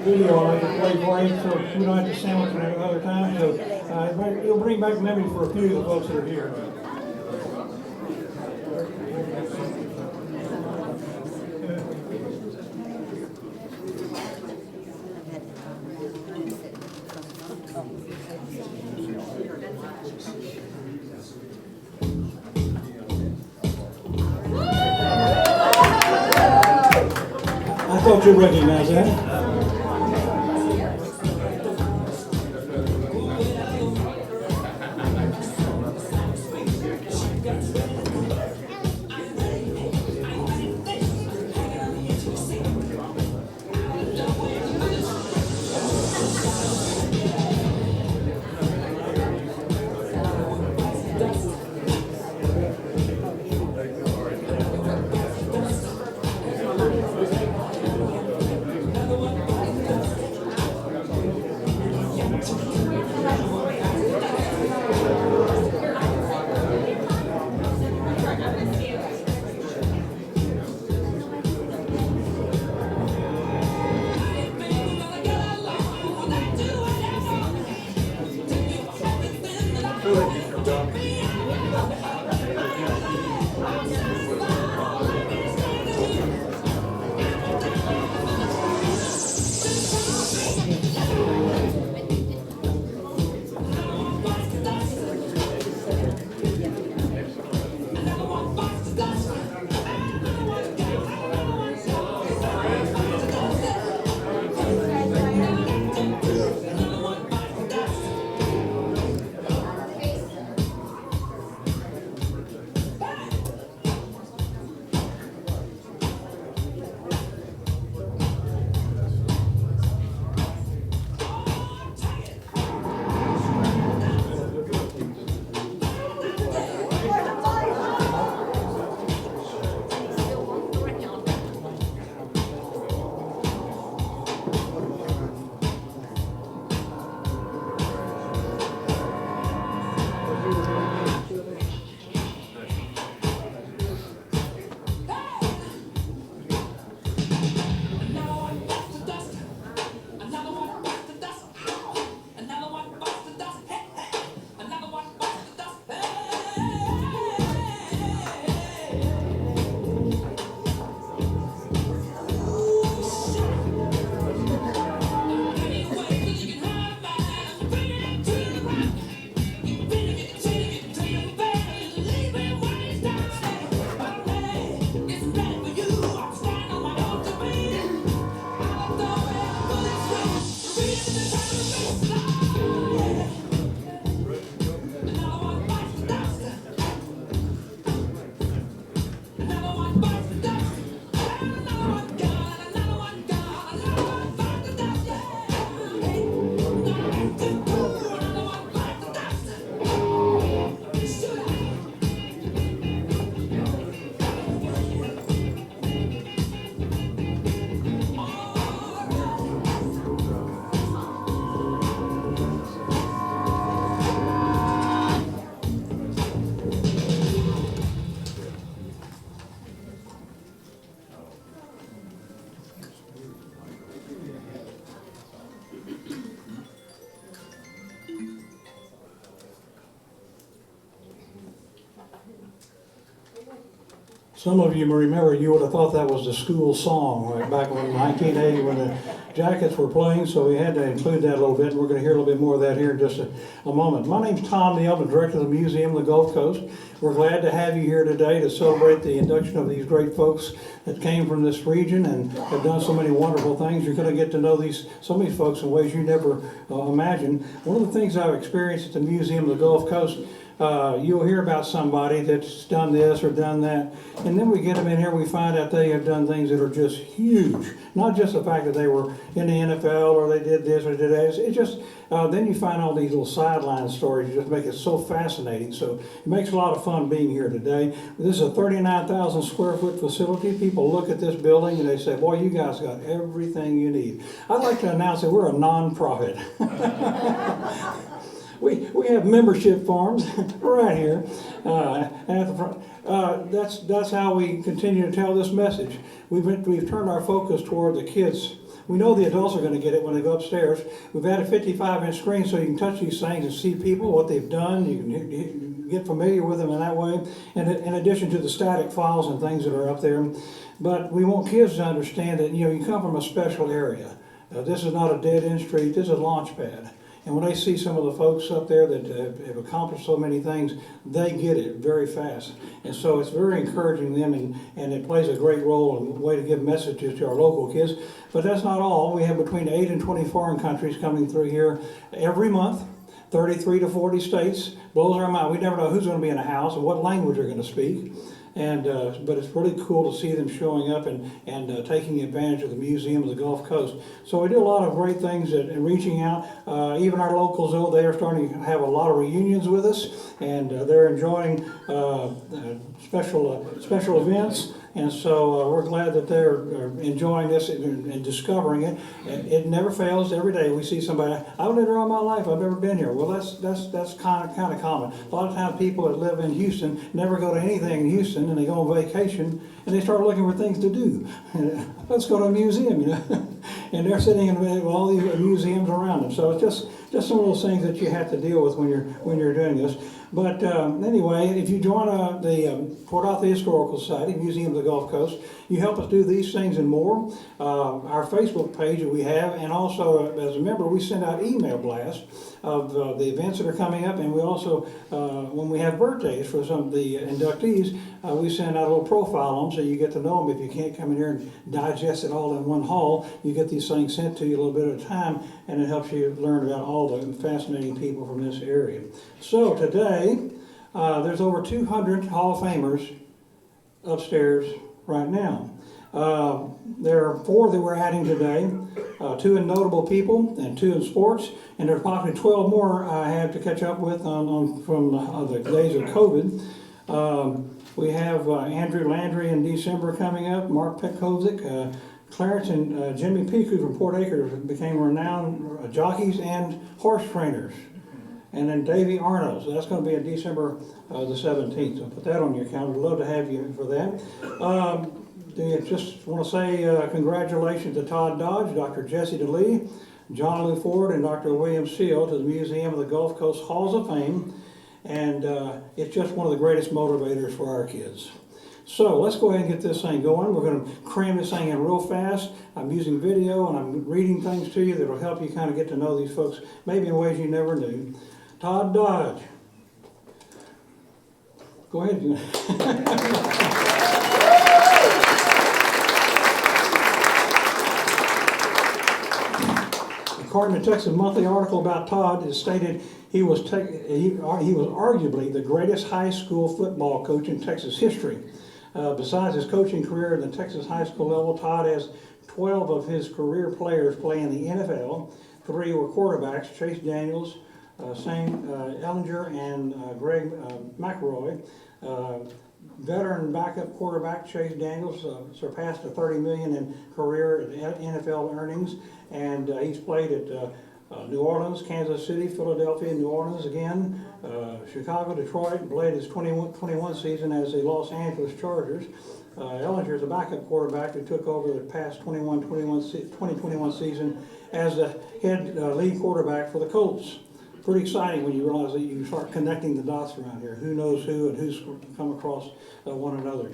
video I like to play for you, so we don't have to sandwich it another time. So it'll bring back memories for a few of the folks that are here. I thought you'd recognize that. Some of you may remember, you would have thought that was the school song, right back in 1980 when the Jackets were playing, so we had to include that a little bit, and we're going to hear a little bit more of that here in just a moment. My name's Tom Neal, I'm the director of the Museum of the Gulf Coast. We're glad to have you here today to celebrate the induction of these great folks that came from this region and have done so many wonderful things. You're going to get to know some of these folks in ways you never imagined. One of the things I've experienced at the Museum of the Gulf Coast, you'll hear about somebody that's done this or done that, and then we get them in here, we find out they have done things that are just huge. Not just the fact that they were in the NFL or they did this or did that. It's just, then you find all these little sideline stories that just make it so fascinating. So it makes a lot of fun being here today. This is a 39,000 square foot facility. People look at this building and they say, boy, you guys got everything you need. I'd like to announce that we're a non-profit. We have membership forms right here at the front. That's how we continue to tell this message. We've turned our focus toward the kids we know the adults are going to get it when they go upstairs. We've added 55-inch screen so you can touch these things and see people, what they've done. You can get familiar with them in that way, and in addition to the static files and things that are up there. But we want kids to understand that, you know, you come from a special area. This is not a dead-end street, this is a launch pad. And when they see some of the folks up there that have accomplished so many things, they get it very fast. And so it's very encouraging them, and it plays a great role in a way to give messages to our local kids. But that's not all. We have between 8 and 20 foreign countries coming through here every month, 33 to 40 states. Blows our mind. We never know who's going to be in a house and what language they're going to speak. And but it's really cool to see them showing up and taking advantage of the Museum of the Gulf Coast. So we do a lot of great things and reaching out. Even our locals, though, they are starting to have a lot of reunions with us, and they're enjoying special events. And so we're glad that they're enjoying this and discovering it. It never fails. Every day we see somebody, I've lived here all my life, I've never been here. Well, that's kind of common. A lot of times people that live in Houston never go to anything in Houston, and they go on vacation and they start looking for things to do. Let's go to a museum, you know. And they're sitting in all these museums around them. So it's just some of those things that you have to deal with when you're doing this. But anyway, if you join the Port Arthur Historical Society, Museum of the Gulf Coast, you help us do these things and more. Our Facebook page that we have, and also as a member, we send out email blasts of the events that are coming up, and we also, when we have birthdays for some of the inductees, we send out a little profile on them so you get to know them. If you can't come in here and digest it all in one haul, you get these things sent to you a little bit at a time, and it helps you learn about all the fascinating people from this area. So today, there's over 200 Hall of Famers upstairs right now. There are 4 that we're adding today, 2 in notable people and 2 in sports, and there's probably 12 more I have to catch up with from the days of COVID. We have Andrew Landry in December coming up, Mark Petkovic, Clarence and Jimmy Piku from Port Acres became renowned jockeys and horse trainers. And then Davey Arno, so that's going to be in December the 17th. So put that on your calendar. We'd love to have you for that. Just want to say congratulations to Todd Dodge, Dr. Jesse DeLee, John Lou Ford, and Dr. William Seale to the Museum of the Gulf Coast Halls of Fame. And it's just one of the greatest motivators for our kids. So let's go ahead and get this thing going. We're going to cram this thing in real fast. I'm using video and I'm reading things to you that will help you kind of get to know these folks, maybe in ways you never knew. Todd Dodge. Go ahead. According to Texas Monthly article about Todd, it stated he was arguably the greatest high school football coach in Texas history. Besides his coaching career at the Texas high school level, Todd has 12 of his career players play in the NFL. 3 were quarterbacks, Chase Daniels, Sam Ellinger, and Greg McElroy. Veteran backup quarterback Chase Daniels surpassed the $30 million in career NFL earnings, and he's played at New Orleans, Kansas City, Philadelphia, New Orleans again, Chicago, Detroit, and played his 21 season as the Los Angeles Chargers. Ellinger is a backup quarterback who took over the past 2021 season as the head lead quarterback for the Colts. Pretty exciting when you realize that you start connecting the dots around here. Who knows who and who's come across one another.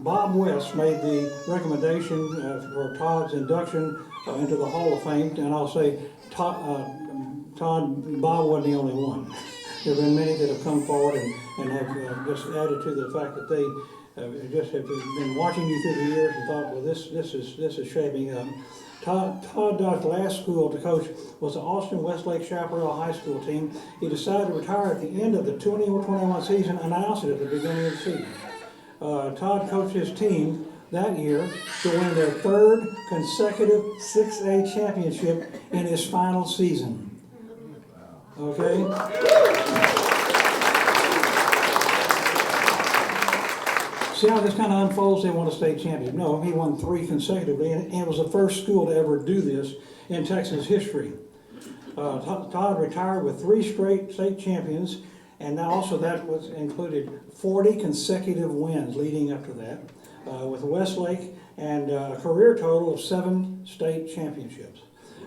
Bob West made the recommendation for Todd's induction into the Hall of Fame, and I'll say Bob wasn't the only one. There have been many that have come forward and have just added to the fact that they just have been watching you through the years and thought, well, this is shaping up. Todd Dodge's last school to coach was the Austin Westlake Chaparral High School team. He decided to retire at the end of the 2021 season and announced it at the beginning of the season. Todd coached his team that year to win their 3rd consecutive 6A championship in his final season. Okay? See how this kind of unfolds? They won a state championship. No, he won 3 consecutively, and it was the first school to ever do this in Texas history. Todd retired with 3 straight state champions, and also that was included 40 consecutive wins leading up to that. with Westlake and a career total of 7 state championships.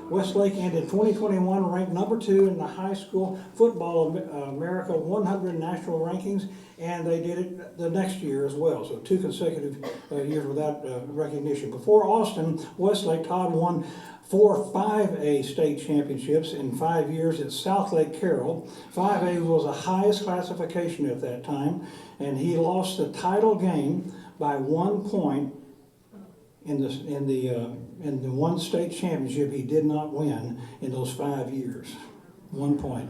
Westlake ended 2021 ranked number 2 in the high school football America 100 national rankings, and they did it the next year as well, so 2 consecutive years without recognition. Before Austin, Westlake, Todd won 4 5A state championships in 5 years at South Lake Carroll. 5A was the highest classification at that time, and he lost the title game by 1 point in the one state championship he did not win in those 5 years. 1 point.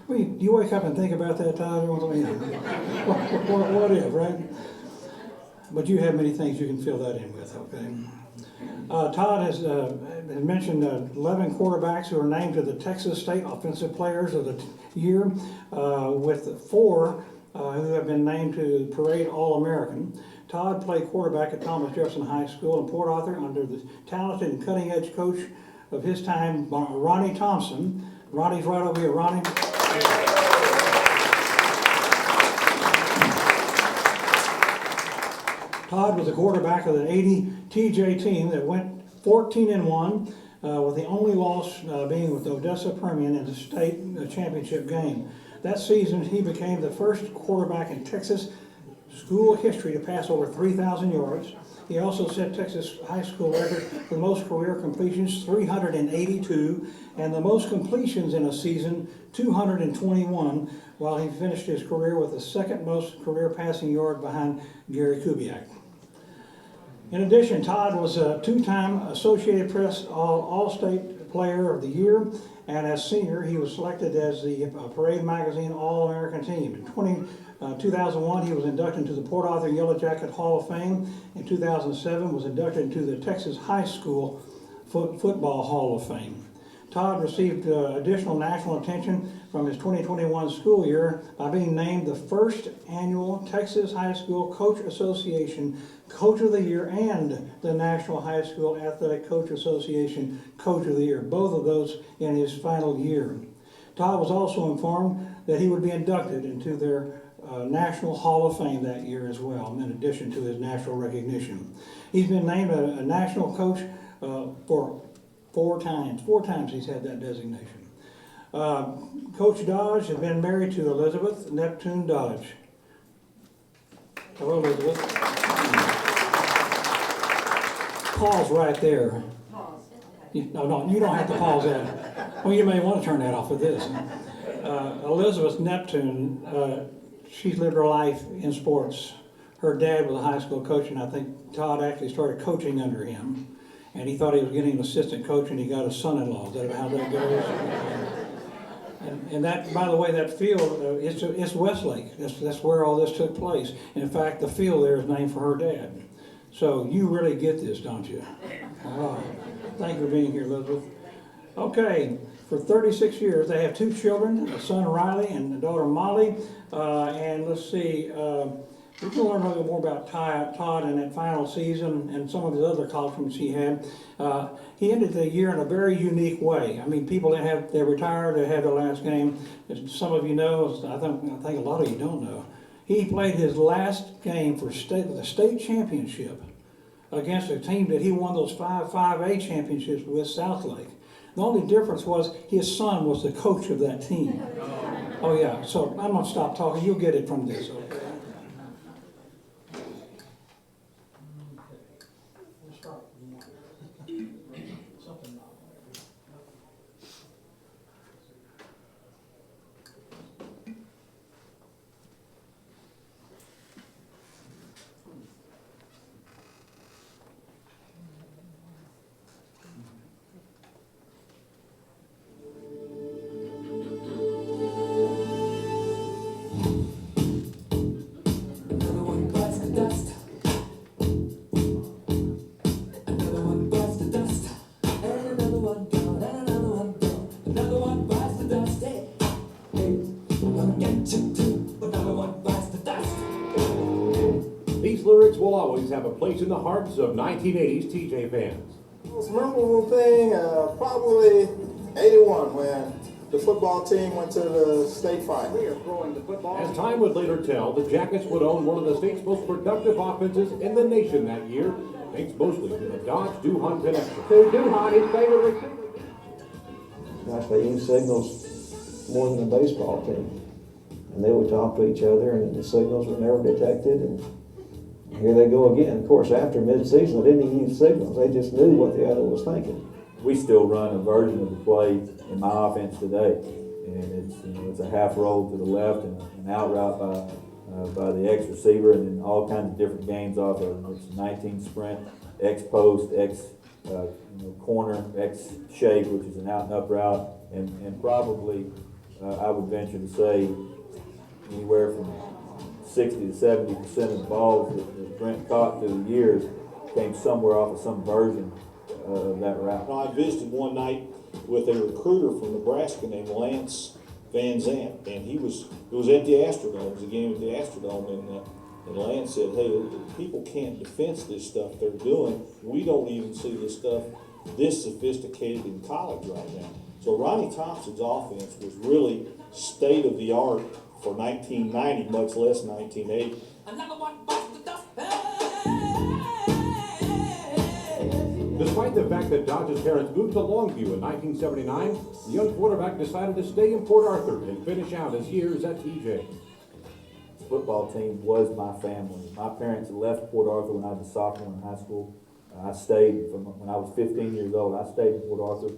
Well, you wake up and think about that, Todd. What if, right? But you have many things you can fill that in with, okay? Todd has mentioned 11 quarterbacks who are named to the Texas State Offensive Players of the Year, with 4 who have been named to Parade All-American. Todd played quarterback at Thomas Jefferson High School in Port Arthur under the talented and cutting-edge coach of his time, Ronnie Thompson. Ronnie's right over here. Ronnie. Todd was the quarterback of the 80 TJ team that went 14-1, with the only loss being with Odessa Permian in the state championship game. That season, he became the first quarterback in Texas school history to pass over 3,000 yards. He also set Texas high school record for the most career completions, 382, and the most completions in a season, 221, while he finished his career with the second most career passing yard behind Gary Kubiak. In addition, Todd was a 2-time Associated Press All-State Player of the Year, and as senior, he was selected as the Parade Magazine All-American Team. In 2001, he was inducted into the Port Arthur Yellow Jacket Hall of Fame. In 2007, was inducted into the Texas High School Football Hall of Fame. Todd received additional national attention from his 2021 school year by being named the first annual Texas High School Coach Association Coach of the Year and the National High School Athletic Coach Association Coach of the Year, both of those in his final year. Todd was also informed that he would be inducted into their National Hall of Fame that year as well, in addition to his national recognition. He's been named a national coach for 4 times. 4 times he's had that designation. Coach Dodge has been married to Elizabeth Neptune Dodge. Hello, Elizabeth. Pause right there. Pause. No, you don't have to pause that. Well, you may want to turn that off with this. Elizabeth Neptune, she's lived her life in sports. Her dad was a high school coach, and I think Todd actually started coaching under him. And he thought he was getting an assistant coach, and he got a son-in-law. Is that how that goes? And that, by the way, that field, it's Westlake. That's where all this took place. And in fact, the field there is named for her dad. So you really get this, don't you? Thank you for being here, Elizabeth. Okay, for 36 years, they have 2 children, a son Riley and a daughter Molly. And let's see, we can learn a little bit more about Todd in that final season and some of his other accomplishments he had. He ended the year in a very unique way. I mean, people that they retired, they had their last game. As some of you know, I think a lot of you don't know. He played his last game for the state championship against a team that he won those 5A championships with, Southlake. The only difference was his son was the coach of that team. Oh yeah, so I'm gonna stop talking. You'll get it from this, okay? These lyrics will always have a place in the hearts of 1980s TJ fans. The most memorable thing, probably 81, when the football team went to the state final. As time would later tell, the Jackets would own one of the state's most productive offenses in the nation that year, thanks mostly to the Dodge-Duhan connection. To Duhan, his favorite receiver. Gosh, they use signals more than a baseball team. And they would talk to each other, and the signals were never detected, and here they go again. Of course, after mid-season, they didn't even use signals. They just knew what the other was thinking. We still run a version of the play in my offense today, and it's a half roll to the left and an out route by the X receiver, and then all kinds of different games off of it. It's 19 sprint, X post, X corner, X shake, which is an out and up route, and probably I would venture to say anywhere from 60 to 70% of the balls that Brent caught through the years came somewhere off of some version of that route. I visited one night with a recruiter from Nebraska named Lance Van Zant, and it was at the Astrodome. It was a game at the Astrodome, and Lance said, "Hey, people can't defense this stuff they're doing. We don't even see this stuff this sophisticated in college right now." So Ronnie Thompson's offense was really state of the art for 1990, much less 1980. Despite the fact that Dodge's parents moved to Longview in 1979, the young quarterback decided to stay in Port Arthur and finish out his years at TJ. The football team was my family. My parents left Port Arthur when I was a sophomore in high school. I stayed from when I was 15 years old. I stayed in Port Arthur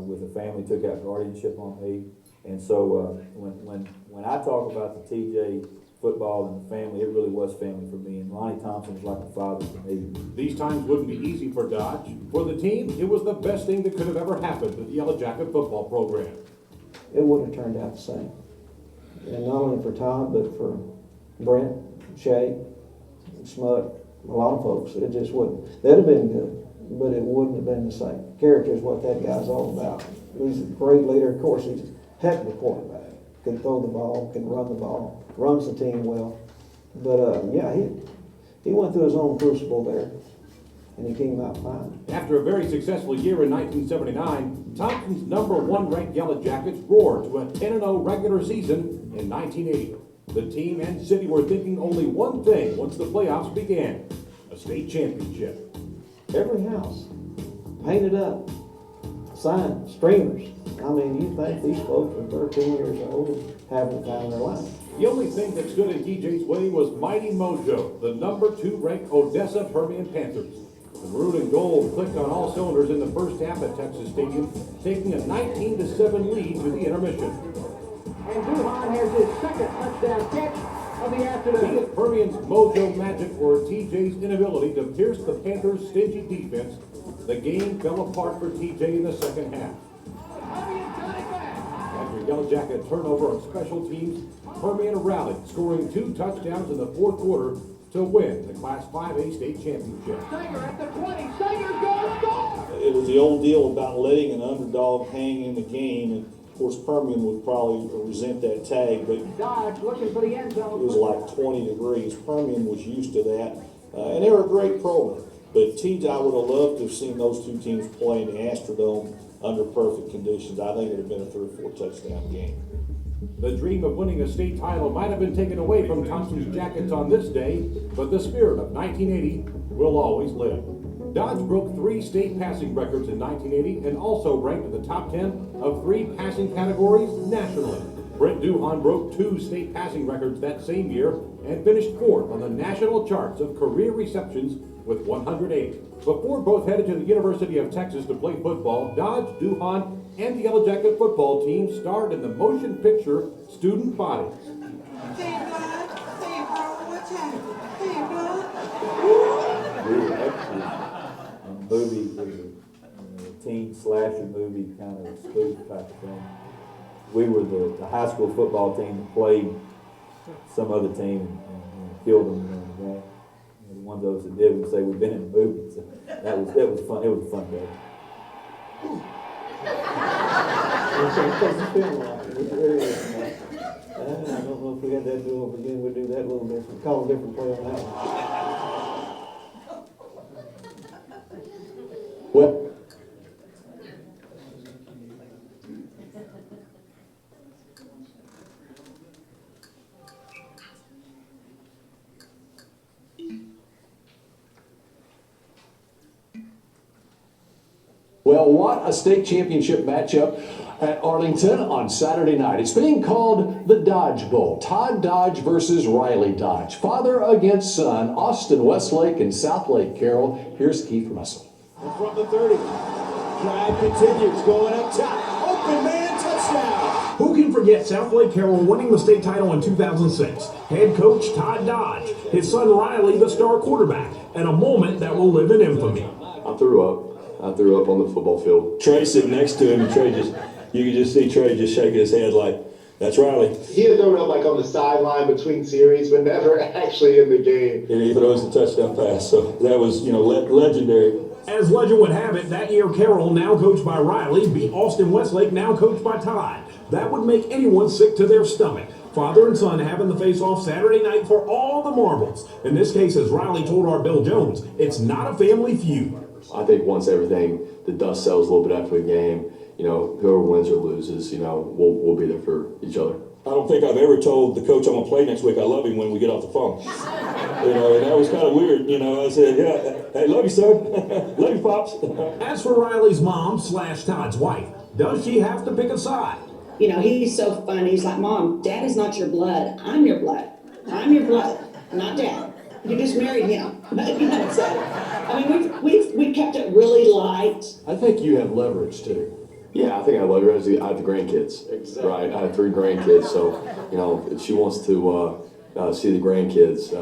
with a family, took out guardianship on me. And so when I talk about the TJ football and the family, it really was family for me. And Ronnie Thompson was like a father for me. These times wouldn't be easy for Dodge. For the team, it was the best thing that could have ever happened to the Yellow Jacket football program. It wouldn't have turned out the same. And not only for Todd, but for Brent, Shay, Smut, a lot of folks. It just wouldn't. They'd have been good, but it wouldn't have been the same. Character is what that guy's all about. He's a great leader. Of course, he's a heck of a quarterback. Can throw the ball, can run the ball, runs the team well. But yeah, he went through his own crucible there, and he came out fine. After a very successful year in 1979, Thompson's #1 ranked Yellow Jackets roared to a 10-0 regular season in 1980. The team and city were thinking only one thing once the playoffs began: a state championship. Every house painted up, signs, streamers. I mean, you think these folks are 13 years old and haven't found their life. The only thing that stood in TJ's way was Mighty Mojo, the #2 ranked Odessa Permian Panthers. The maroon and gold clicked on all cylinders in the first half at Texas Stadium, taking a 19-7 lead to the intermission. And Duhan has his second touchdown catch of the Be afternoon. it Permian's mojo magic or TJ's inability to pierce the Panthers' stingy defense, the game fell apart for TJ in the second half. After Yellow Jacket turnover on special teams, Permian rallied, scoring 2 touchdowns in the fourth quarter to win the Class 5A state championship. Sanger at the 20. Sanger's going to score. It was the old deal about letting an underdog hang in the game, and of course Permian would probably resent that tag, but Dodge looking for the end zone. it was like 20 degrees. Permian was used to that, and they were a great program. But TJ, I would have loved to have seen those two teams play in the Astrodome under perfect conditions. I think it would have been a 3 or 4 touchdown game. The dream of winning a state title might have been taken away from Thompson's Jackets on this day, but the spirit of 1980 will always live. Dodge broke 3 state passing records in 1980 and also ranked in the top 10 of 3 passing categories nationally. Brent Duhan broke 2 state passing records that same year and finished 4th on the national charts of career receptions with 108. Before both headed to the University of Texas to play football, Dodge, Duhan, and the Yellow Jacket football team starred in the motion picture Student Bodies. Hey, Blood. Hey, bro, what's happening? Hey, Blood. We were actually a movie, it was a teen slasher movie, kind of a spoof type of thing. We were the high school football team that played some other team and killed them in the game. And one of those that did would say we've been in the movie. So that was fun. It was a fun day. I don't know if we had that do over again. We'd do that a little different. Call a different play on that one. Well, Well, what a state championship matchup at Arlington on Saturday night. It's being called the Dodge Bowl. Todd Dodge versus Riley Dodge. Father against son, Austin Westlake and Southlake Carroll. Here's Keith Russell. From the 30. Drive continues, going up top. Open man, touchdown. Who can forget Southlake Carroll winning the state title in 2006? Head coach Todd Dodge, his son Riley, the star quarterback, and a moment that will live in infamy. I threw up on the football field. Trey sitting next to him, and you could just see Trey just shaking his head like, that's Riley. He had thrown up like on the sideline between series, but never actually in the game. And he throws the touchdown pass, so that was, legendary. As legend would have it, that year Carroll, now coached by Riley, beat Austin Westlake, now coached by Todd. That would make anyone sick to their stomach. Father and son having the face-off Saturday night for all the marbles. In this case, as Riley told our Bill Jones, it's not a family feud. I think once everything, the dust settles a little bit after the game, whoever wins or loses, we'll be there for each other. I don't think I've ever told the coach I'm going to play next week I love him when we get off the phone. And that was kind of weird. I said, yeah, hey, love you, son. Love you, Pops. As for Riley's mom / Todd's wife, does she have to pick a side? He's so funny. He's like, Mom, Dad is not your blood. I'm your blood. I'm your blood, not Dad. You just married him. So, I mean, we've kept it really light. I think you have leverage too. Yeah, I think I love her. I have the grandkids. Exactly. Right, I have 3 grandkids, so, if she wants to see the grandkids, she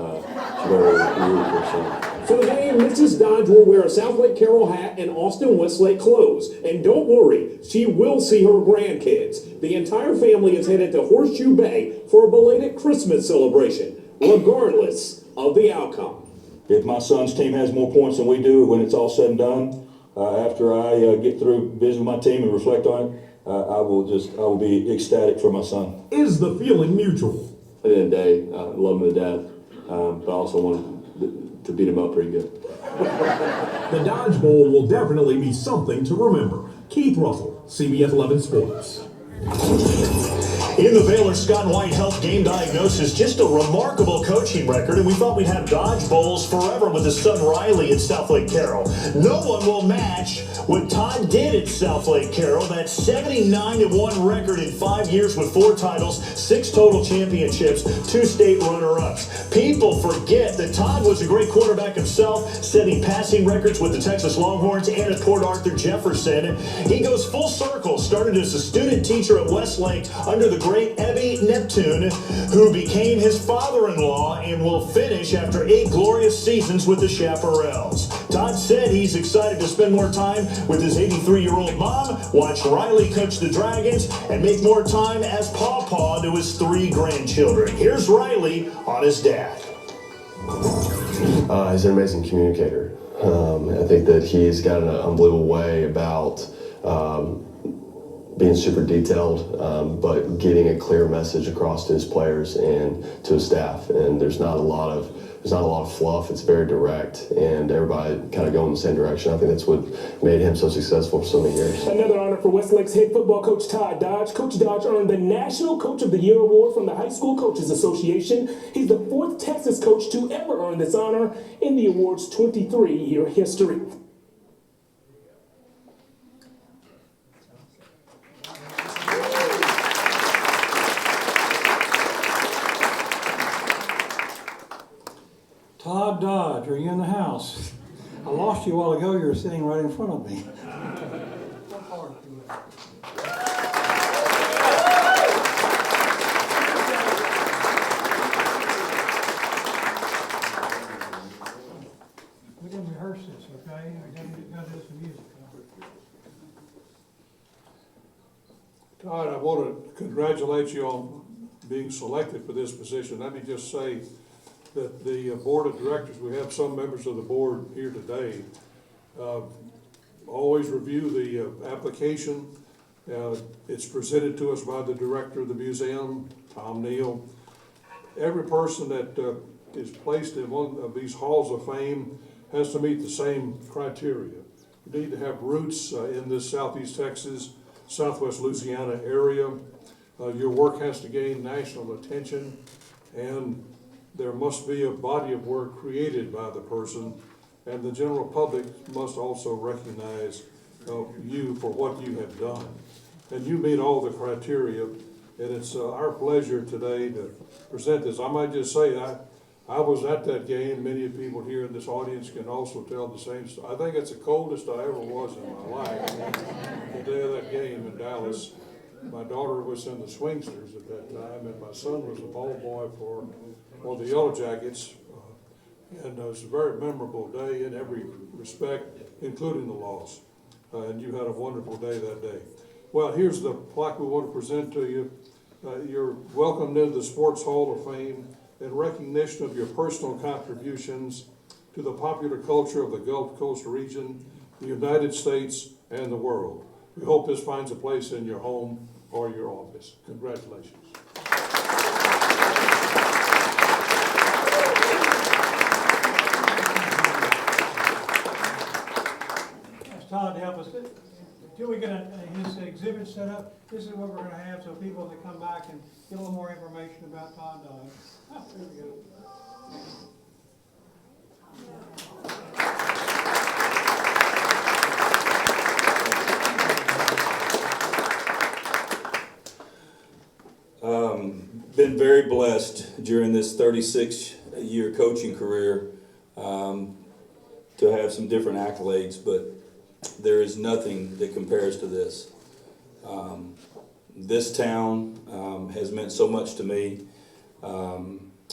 better root for son. For the game, Mrs. Dodge will wear a Southlake Carroll hat and Austin Westlake clothes. And don't worry, she will see her grandkids. The entire family is headed to Horseshoe Bay for a belated Christmas celebration, regardless of the outcome. If my son's team has more points than we do when it's all said and done, after I get through visiting my team and reflect on it, I will be ecstatic for my son. Is the feeling mutual? At the end of the day, I love him to death, but I also want to beat him up pretty good. The Dodge Bowl will definitely be something to remember. Keith Russell, CBS 11 Sports. In the Baylor Scott White Health game diagnosis, just a remarkable coaching record, and we thought we'd have Dodge Bowls forever with his son Riley at Southlake Carroll. No one will match what Todd did at Southlake Carroll, that 79-1 record in 5 years with 4 titles, 6 total championships, 2 state runner-ups. People forget that Todd was a great quarterback himself, setting passing records with the Texas Longhorns and at Port Arthur Jefferson. He goes full circle, started as a student teacher at Westlake under the great Ebby Neptune, who became his father-in-law and will finish after 8 glorious seasons with the Chaparrals. Todd said he's excited to spend more time with his 83-year-old mom, watch Riley coach the Dragons, and make more time as pawpaw to his 3 grandchildren. Here's Riley on his dad. He's an amazing communicator. I think that he's got an unbelievable way about being super detailed, but getting a clear message across to his players and to his staff. And there's not a lot of fluff. It's very direct, and everybody kind of going in the same direction. I think that's what made him so successful for so many years. Another honor for Westlake's head football coach Todd Dodge. Coach Dodge earned the National Coach of the Year award from the High School Coaches Association. He's the 4th Texas coach to ever earn this honor in the award's 23-year history. Todd Dodge, are you in the house? I lost you a while ago. You were sitting right in front of me. We didn't rehearse this, okay? We got to do some music. Todd, I want to congratulate you on being selected for this position. Let me just say that the board of directors, we have some members of the board here today, always review the application. It's presented to us by the director of the museum, Tom Neal. Every person that is placed in one of these halls of fame has to meet the same criteria. You need to have roots in this Southeast Texas, Southwest Louisiana area. Your work has to gain national attention, and there must be a body of work created by the person, and the general public must also recognize you for what you have done. And you meet all the criteria, and it's our pleasure today to present this. I might just say, I was at that game. Many people here in this audience can also tell the same story. I think it's the coldest I ever was in my life. The day of that game in Dallas, my daughter was in the Swingsters at that time, and my son was the ball boy for the Yellow Jackets. And it was a very memorable day in every respect, including the loss. And you had a wonderful day that day. Well, here's the plaque we want to present to you. You're welcomed into the Sports Hall of Fame in recognition of your personal contributions to the popular culture of the Gulf Coast region, the United States, and the world. We hope this finds a place in your home or your office. Congratulations. Ask Todd to help us. Until we get his exhibit set up, this is what we're going to have so people that come back and get a little more information about Todd Dodge. Oh, there we go. Been very blessed during this 36-year coaching career to have some different accolades, but there is nothing that compares to this. This town has meant so much to me.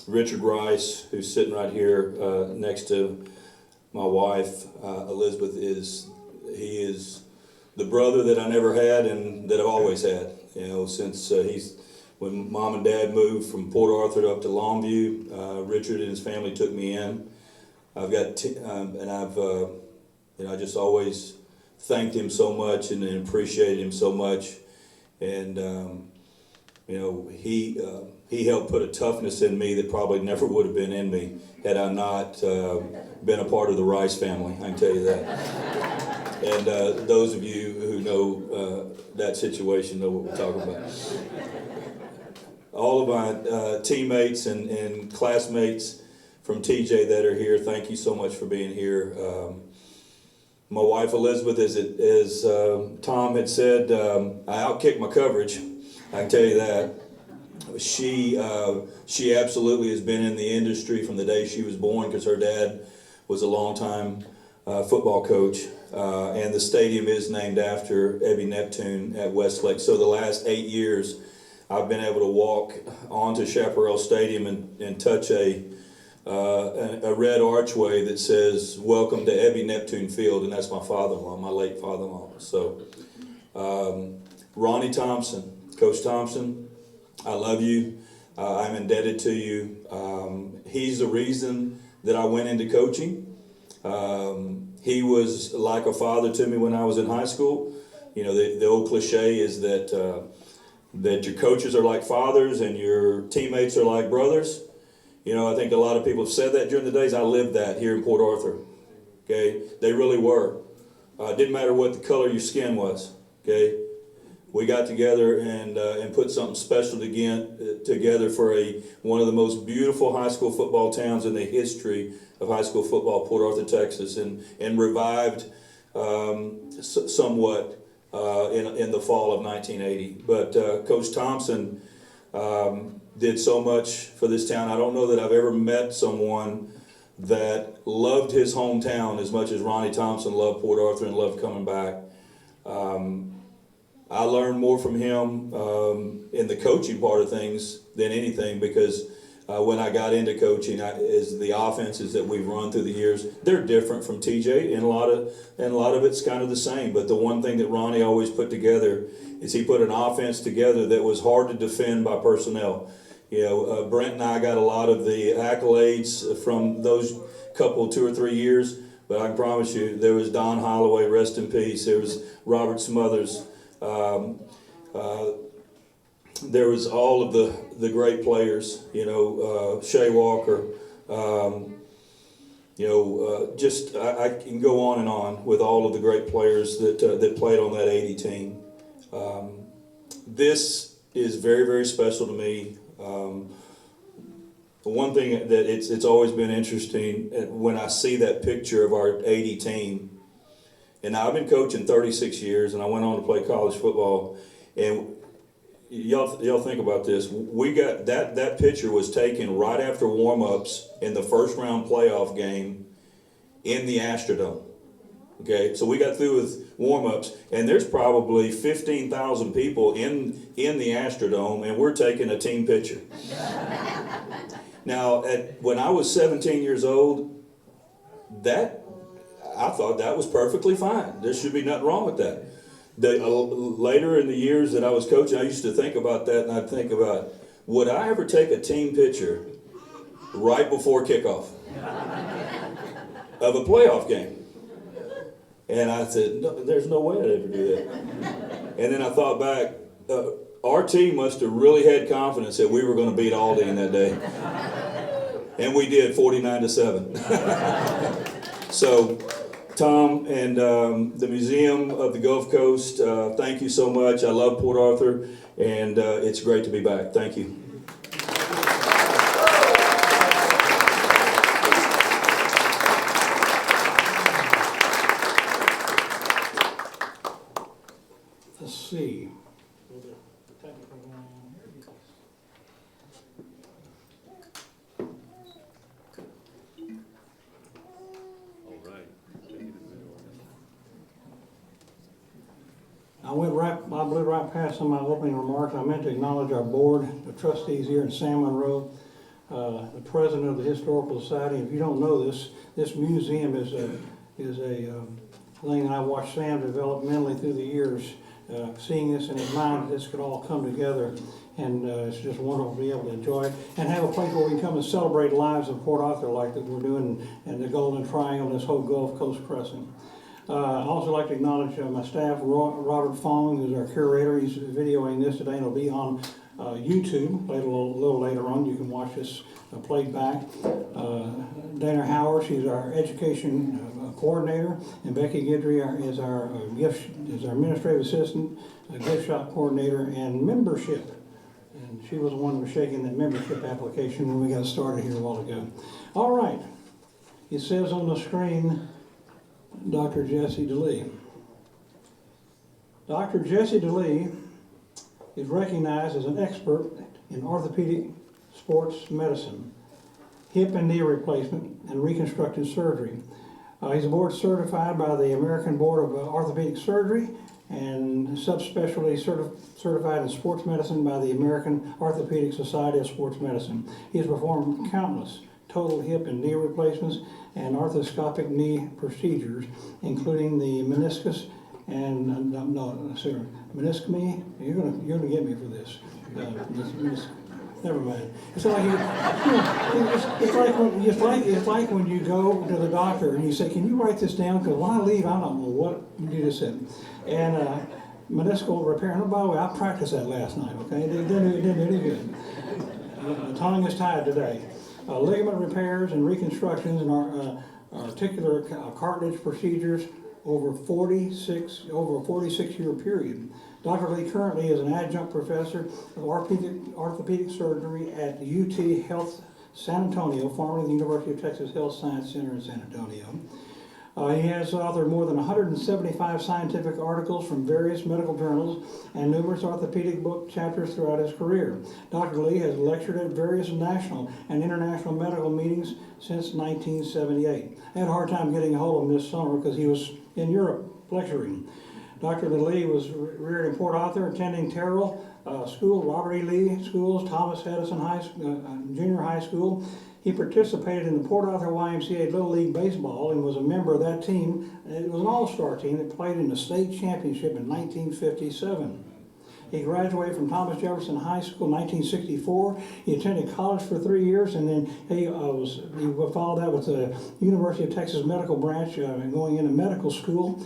Richard Rice, who's sitting right here next to my wife, Elizabeth, he is the brother that I never had and that I've always had. You know, since when Mom and Dad moved from Port Arthur up to Longview, Richard and his family took me in. I've got I just always thanked him so much and appreciated him so much, and he helped put a toughness in me that probably never would have been in me had I not been a part of the Rice family. I can tell you that. And those of you who know that situation know what we're talking about. All of my teammates and classmates from TJ that are here, thank you so much for being here. My wife Elizabeth, as Tom had said, I outkicked my coverage. I can tell you that. She absolutely has been in the industry from the day she was born because her dad was a longtime football coach, and the stadium is named after Ebby Neptune at Westlake. So the last 8 years, I've been able to walk onto Chaparral Stadium and touch a red archway that says "Welcome to Ebby Neptune Field," and that's my father-in-law, my late father-in-law. So, Ronnie Thompson, Coach Thompson, I love you. I'm indebted to you. He's the reason that I went into coaching. He was like a father to me when I was in high school. You know, the old cliche is that your coaches are like fathers and your teammates are like brothers. You know, I think a lot of people have said that during the days. I lived that here in Port Arthur. Okay, they really were. It didn't matter what the color of your skin was. Okay, we got together and put something special together for one of the most beautiful high school football towns in the history of high school football, Port Arthur, Texas, and revived somewhat in the fall of 1980. But Coach Thompson did so much for this town. I don't know that I've ever met someone that loved his hometown as much as Ronnie Thompson loved Port Arthur and loved coming back. I learned more from him in the coaching part of things than anything, because when I got into coaching, is the offenses that we've run through the years, they're different from TJ, and a lot of it's kind of the same. But the one thing that Ronnie always put together is he put an offense together that was hard to defend by personnel. You know, Brent and I got a lot of the accolades from those couple, 2 or 3 years, but I can promise you, there was Don Holloway, rest in peace. There was Robert Smothers. There was all of the great players, you know, Shea Walker, just I can go on and on with all of the great players that played on that 80 team. This is very, very special to me. One thing that it's always been interesting when I see that picture of our 80 team, And I've been coaching 36 years, and I went on to play college football. And y'all think about this. We got that picture was taken right after warm-ups in the first round playoff game in the Astrodome. Okay, so we got through with warm-ups, and there's probably 15,000 people in the Astrodome, and we're taking a team picture. Now, when I was 17 years old, I thought that was perfectly fine. There should be nothing wrong with that. Later in the years that I was coaching, I used to think about that, and I'd think about, would I ever take a team picture right before kickoff of a playoff game? And I said, no, there's no way I'd ever do that. And then I thought back, our team must have really had confidence that we were going to beat Aldine that day. And we did, 49-7. So, Tom and the Museum of the Gulf Coast, thank you so much. I love Port Arthur, and it's great to be back. Thank you. Let's see. I blew right past some of my opening remarks. I meant to acknowledge our board, the trustees here in San Monroe, the president of the Historical Society. If you don't know this museum is a thing that I watched Sam develop mentally through the years. Seeing this in his mind, this could all come together, and it's just wonderful to be able to enjoy it and have a place where we can come and celebrate lives of Port Arthur like that we're doing, and the Golden Triangle, this whole Gulf Coast Crescent. I also like to acknowledge my staff, Robert Fong, who's our curator. He's videoing this today, and it'll be on YouTube a little later on. You can watch this played back. Dana Howard, she's our education coordinator, and Becky Guidry is our administrative assistant, gift shop coordinator, and membership. And she was the one who was shaking that membership application when we got started here a while ago. All right, it says on the screen, Dr. Jesse DeLee. Dr. Jesse DeLee is recognized as an expert in orthopedic sports medicine, hip and knee replacement, and reconstructive surgery. He's board certified by the American Board of Orthopedic Surgery and subspecialty certified in sports medicine by the American Orthopedic Society of Sports Medicine. He has performed countless total hip and knee replacements and arthroscopic knee procedures, including the meniscus and meniscectomy. You're gonna get me for this. Never mind. It's like it's like when you go to the doctor and you say, "Can you write this down? Because when I leave, I don't know what you just said." And meniscal repair. And by the way, I practiced that last night. Okay, it didn't do any good. The tongue is tied today. Ligament repairs and reconstructions and articular cartilage procedures over a 46-year period. Dr. Lee currently is an adjunct professor of orthopedic surgery at the UT Health San Antonio, formerly the University of Texas Health Science Center in San Antonio. He has authored more than 175 scientific articles from various medical journals and numerous orthopedic book chapters throughout his career. Dr. Lee has lectured at various national and international medical meetings since 1978. I had a hard time getting a hold of him this summer because he was in Europe lecturing. Dr. DeLee was reared in Port Arthur, attending Terrell School, Robert E. Lee Schools, Thomas Edison Junior High School. He participated in the Port Arthur YMCA Little League Baseball and was a member of that team. It was an all-star team that played in the state championship in 1957. He graduated from Thomas Jefferson High School in 1964. He attended college for 3 years, and then he followed that with the University of Texas Medical Branch, going into medical school.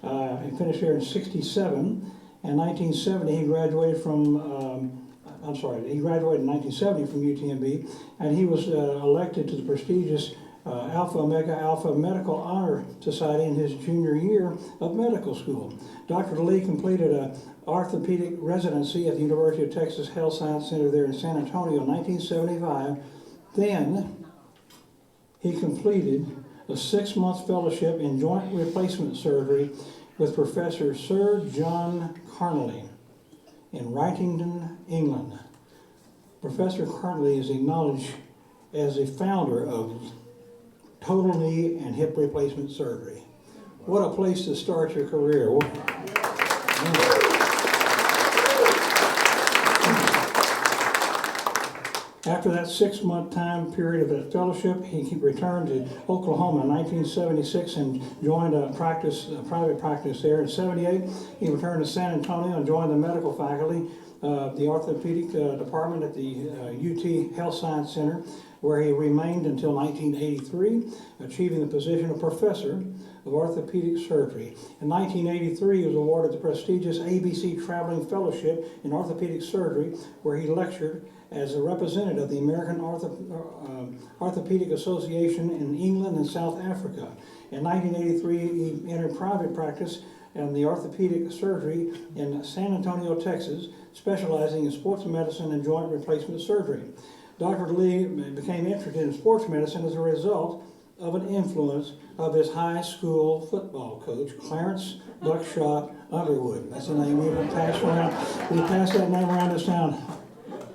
He finished here in 1967. In 1970, he graduated from he graduated in 1970 from UTMB, and he was elected to the prestigious Alpha Omega Alpha Medical Honor Society in his junior year of medical school. Dr. DeLee completed an orthopedic residency at the University of Texas Health Science Center there in San Antonio in 1975. Then he completed a 6-month fellowship in joint replacement surgery with Professor Sir John Carnley in Wrightington, England. Professor Carnley is acknowledged as the founder of total knee and hip replacement surgery. What a place to start your career. After that 6-month time period of that fellowship, he returned to Oklahoma in 1976 and joined a private practice there. In 78, he returned to San Antonio and joined the medical faculty, the orthopedic department at the UT Health Science Center, where he remained until 1983, achieving the position of professor of orthopedic surgery. In 1983, he was awarded the prestigious ABC Traveling Fellowship in Orthopedic Surgery, where he lectured as a representative of the American Orthopedic Association in England and South Africa. In 1983, he entered private practice in the orthopedic surgery in San Antonio, Texas, specializing in sports medicine and joint replacement surgery. Dr. DeLee became interested in sports medicine as a result of an influence of his high school football coach, Clarence Buckshot Underwood. That's the name we passed around. We passed that name around this town.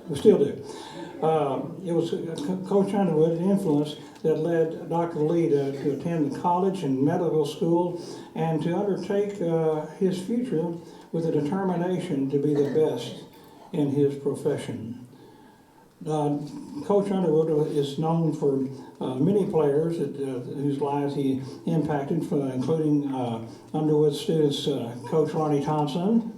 We still do. It was Coach Underwood's influence that led Dr. DeLee to attend college and medical school and to undertake his future with a determination to be the best in his profession. Coach Underwood is known for many players whose lives he impacted, including Underwood's students, Coach Ronnie Thompson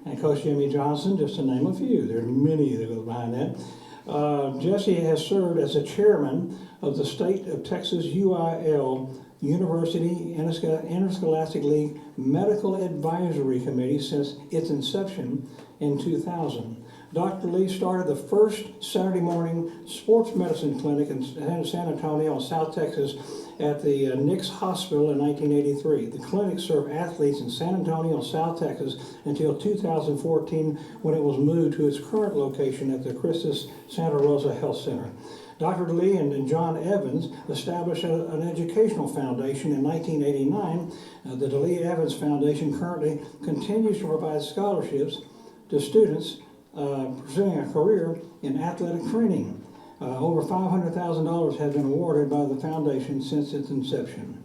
and Coach Jimmy Johnson, just to name a few. There are many that go behind that. Jesse has served as the chairman of the State of Texas UIL University Interscholastic League Medical Advisory Committee since its inception in 2000. Dr. Lee started the first Saturday morning sports medicine clinic in San Antonio, South Texas, at the Nix Hospital in 1983. The clinic served athletes in San Antonio, South Texas, until 2014, when it was moved to its current location at the Christus Santa Rosa Health Center. Dr. DeLee and John Evans established an educational foundation in 1989. The DeLee Evans Foundation currently continues to provide scholarships to students pursuing a career in athletic training. Over $500,000 has been awarded by the foundation since its inception.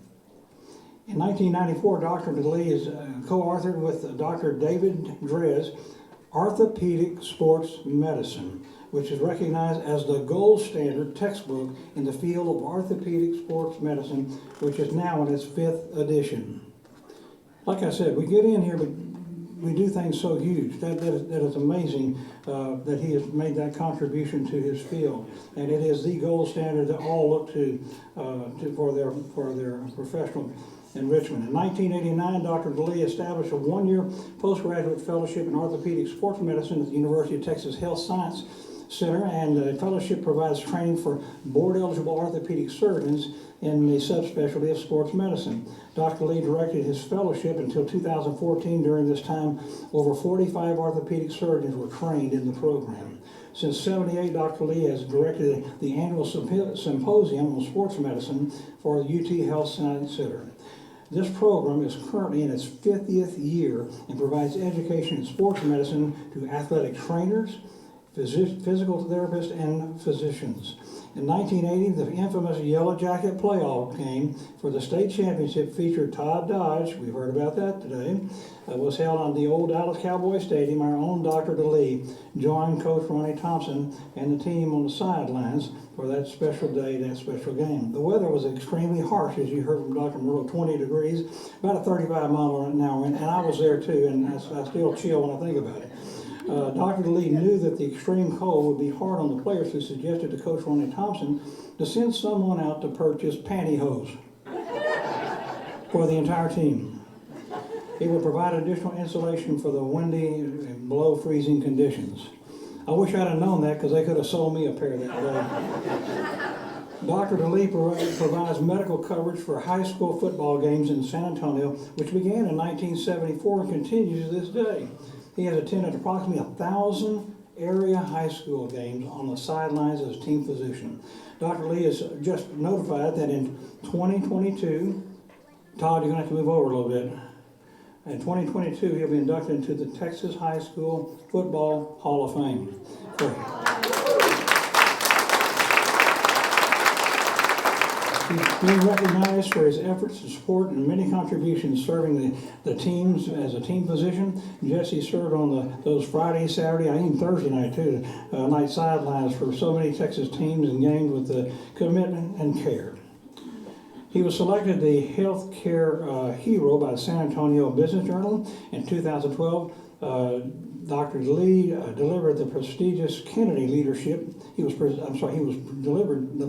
In 1994, Dr. DeLee is co-authored with Dr. David Drez, Orthopedic Sports Medicine, which is recognized as the gold standard textbook in the field of orthopedic sports medicine, which is now in its 5th edition. Like I said, we get in here, but we do things so huge. That is amazing that he has made that contribution to his field, and it is the gold standard that all look to for their professional enrichment. In 1989, Dr. DeLee established a 1-year postgraduate fellowship in orthopedic sports medicine at the University of Texas Health Science Center, and the fellowship provides training for board-eligible orthopedic surgeons in the subspecialty of sports medicine. Dr. Lee directed his fellowship until 2014. During this time, over 45 orthopedic surgeons were trained in the program. Since '78, Dr. Lee has directed the annual symposium on sports medicine for the UT Health Science Center. This program is currently in its 50th year and provides education in sports medicine to athletic trainers, physical therapists, and physicians. In 1980, the infamous Yellow Jacket playoff game for the state championship featured Todd Dodge, we've heard about that today, was held on the old Dallas Cowboy Stadium. Our own Dr. DeLee joined Coach Ronnie Thompson and the team on the sidelines for that special day, that special game. The weather was extremely harsh, as you heard from Dr. Merle, 20 degrees, about a 35-mile-an-hour wind, and I was there too, and I still chill when I think about it. Dr. DeLee knew that the extreme cold would be hard on the players, who suggested to Coach Ronnie Thompson to send someone out to purchase pantyhose for the entire team. It would provide additional insulation for the windy and below freezing conditions. I wish I'd have known that, because they could have sold me a pair that day. Dr. DeLee provides medical coverage for high school football games in San Antonio, which began in 1974 and continues to this day. He has attended approximately 1,000 area high school games on the sidelines as team physician. Dr. Lee has just notified that in 2022, Todd, you're going to have to move over a little bit. In 2022, he'll be inducted into the Texas High School Football Hall of Fame. He's being recognized for his efforts and support and many contributions serving the teams as a team physician. Jesse served on those Friday, Saturday, and even Thursday night too, night sidelines for so many Texas teams and games with the commitment and care. He was selected the healthcare hero by the San Antonio Business Journal in 2012. Dr. DeLee delivered the prestigious Kennedy Leadership. He was delivered the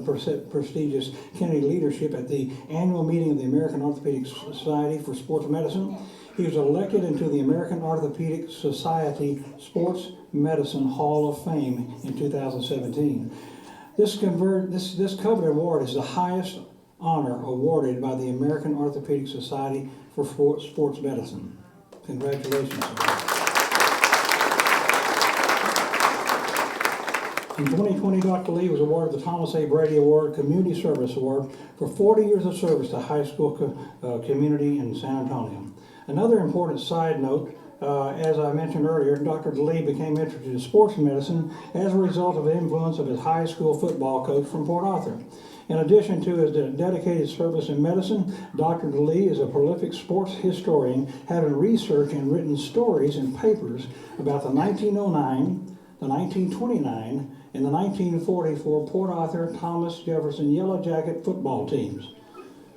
prestigious Kennedy Leadership at the annual meeting of the American Orthopedic Society for Sports Medicine. He was elected into the American Orthopedic Society Sports Medicine Hall of Fame in 2017. This coveted award is the highest honor awarded by the American Orthopedic Society for Sports Medicine. Congratulations. In 2020, Dr. Lee was awarded the Thomas A. Brady Award, Community Service Award, for 40 years of service to high school community in San Antonio. Another important side note, as I mentioned earlier, Dr. DeLee became interested in sports medicine as a result of the influence of his high school football coach from Port Arthur. In addition to his dedicated service in medicine, Dr. DeLee is a prolific sports historian, having researched and written stories and papers about the 1909, the 1929, and the 1944 Port Arthur Thomas Jefferson Yellow Jacket football teams.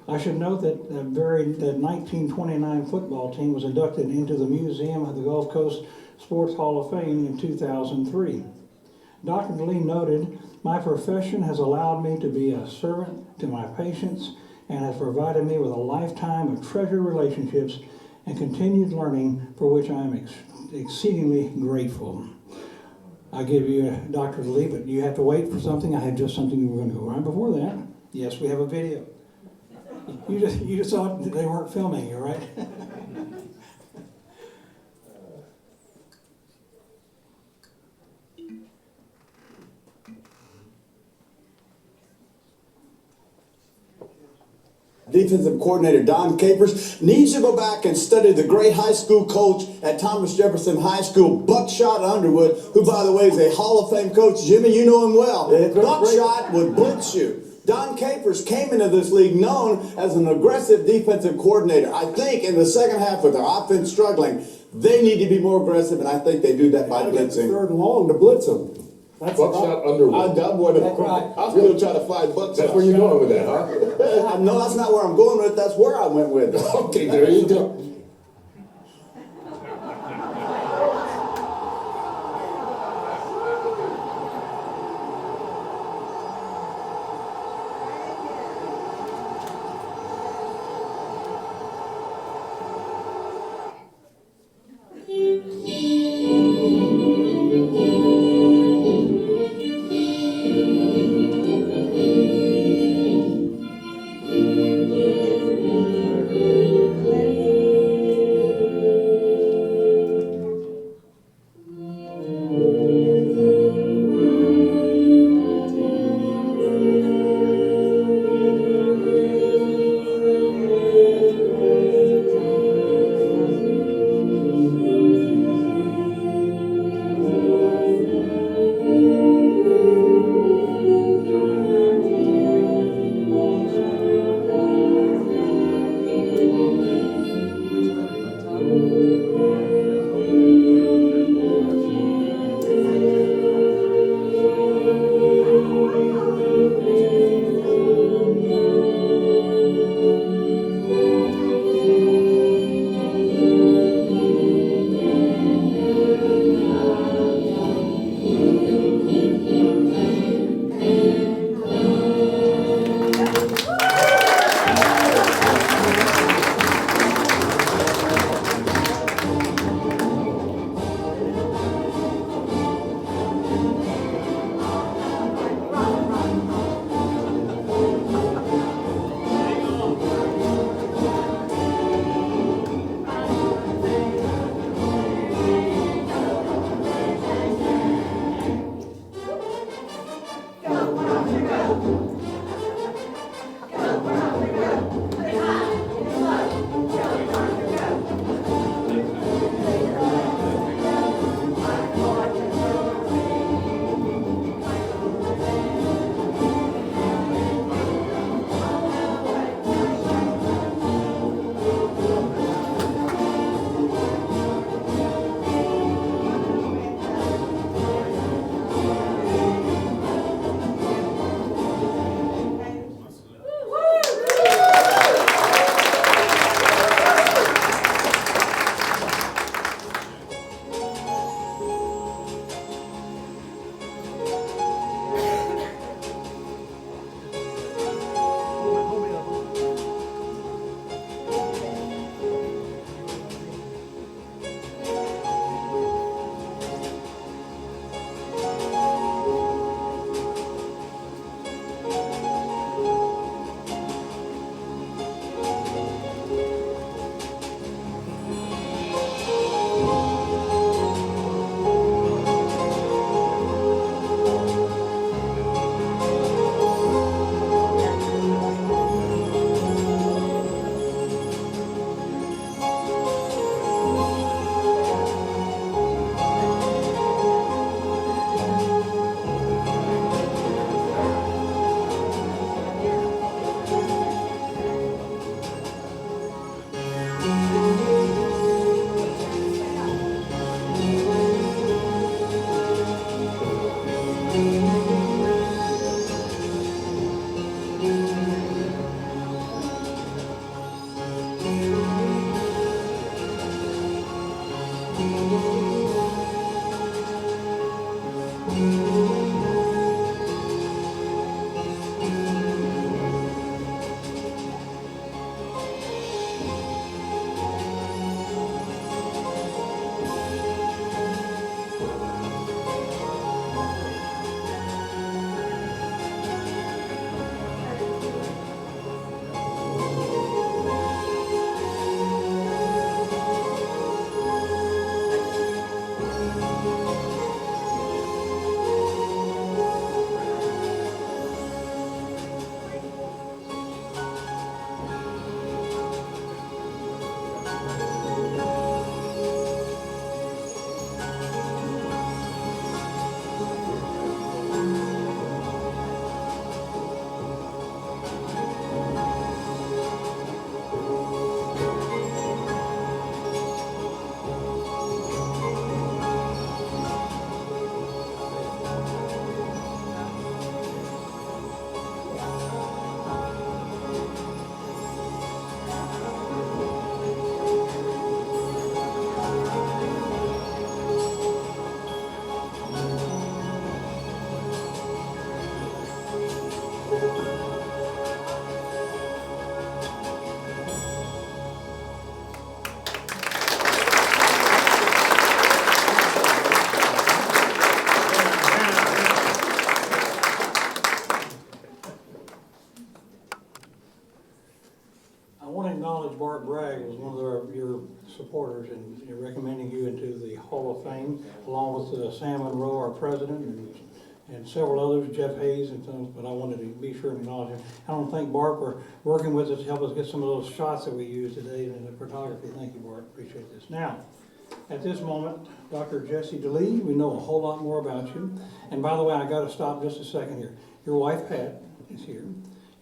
I should note that that 1929 football team was inducted into the Museum of the Gulf Coast Sports Hall of Fame in 2003. Dr. DeLee noted, "My profession has allowed me to be a servant to my patients and has provided me with a lifetime of treasured relationships and continued learning for which I am exceedingly grateful." I give you Dr. DeLee, but you have to wait for something. I had just something we were going to go right before that. Yes, we have a video. You just thought they weren't filming you, right? Defensive coordinator Don Capers needs to go back and study the great high school coach at Thomas Jefferson High School, Buckshot Underwood, who, by the way, is a Hall of Fame coach. Jimmy, you know him well. Buckshot would blitz you. Don Capers came into this league known as an aggressive defensive coordinator. I think in the second half with their offense struggling, they need to be more aggressive, and I think they do that by blitzing. Third and long to blitz them. Buckshot Underwood. I'm still trying to find Buckshot. That's where you're going with that, huh? No, that's not where I'm going with. That's where I went with. Okay, there you go. I want to acknowledge Bart Bragg as one of your supporters in recommending you into the Hall of Fame, along with Sam Monroe, our president, and several others, Jeff Hayes and some, but I wanted to be sure and acknowledge him. I want to thank Bart for working with us to help us get some of those shots that we used today in the photography. Thank you, Bart. Appreciate this. Now, at this moment, Dr. Jessie DeLee, we know a whole lot more about you. And by the way, I got to stop just a second here. Your wife, Pat, is here.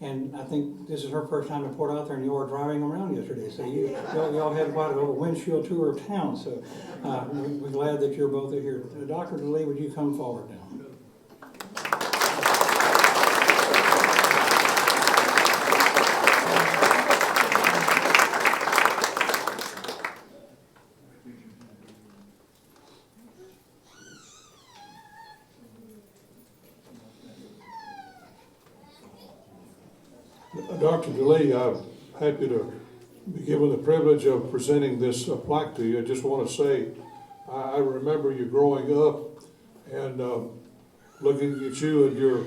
And I think this is her first time in Port Arthur, and you were driving around yesterday. So y'all had quite a windshield tour of town. So we're glad that you're both here. Dr. DeLee, would you come forward now? Dr. DeLee, I'm happy to be given the privilege of presenting this plaque to you. I just want to say, I remember you growing up and looking at you and your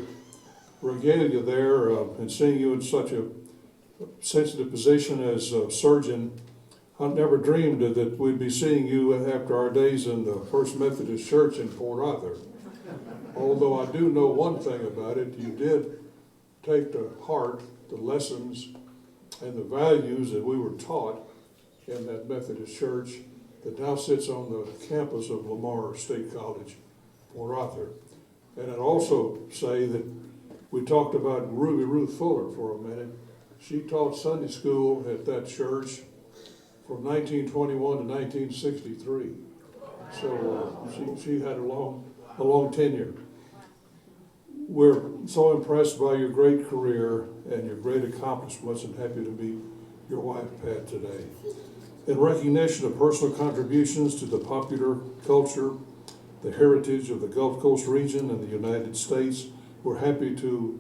regalia there and seeing you in such a sensitive position as a surgeon. I never dreamed that we'd be seeing you after our days in the First Methodist Church in Port Arthur. Although I do know one thing about it, you did take to heart the lessons and the values that we were taught in that Methodist church that now sits on the campus of Lamar State College, Port Arthur. And I'd also say that we talked about Ruby Ruth Fuller for a minute. She taught Sunday school at that church from 1921 to 1963. So she had a long tenure. We're so impressed by your great career and your great accomplishments, and happy to meet your wife, Pat, today. In recognition of personal contributions to the popular culture, the heritage of the Gulf Coast region and the United States, we're happy to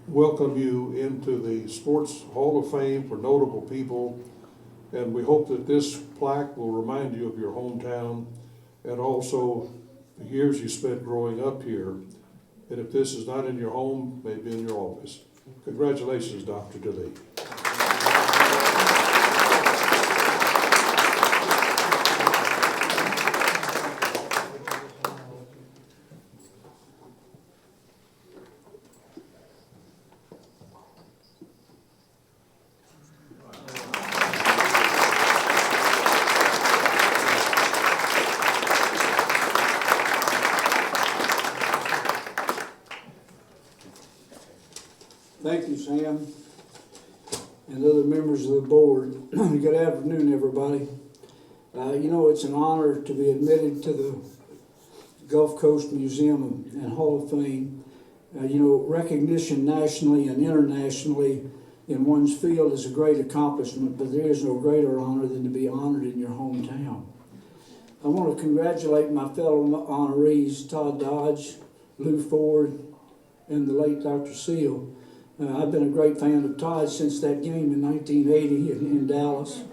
welcome you into the Sports Hall of Fame for notable people, and we hope that this plaque will remind you of your hometown and also the years you spent growing up here. And if this is not in your home, maybe in your office. Congratulations, Dr. DeLee. Thank you, Sam, and other members of the board. Good afternoon, everybody. You know, it's an honor to be admitted to the Gulf Coast Museum and Hall of Fame. You know, recognition nationally and internationally in one's field is a great accomplishment, but there is no greater honor than to be honored in your hometown. I want to congratulate my fellow honorees, Todd Dodge, Lou Ford, and the late Dr. Seale. I've been a great fan of Todd since that game in 1980 in Dallas.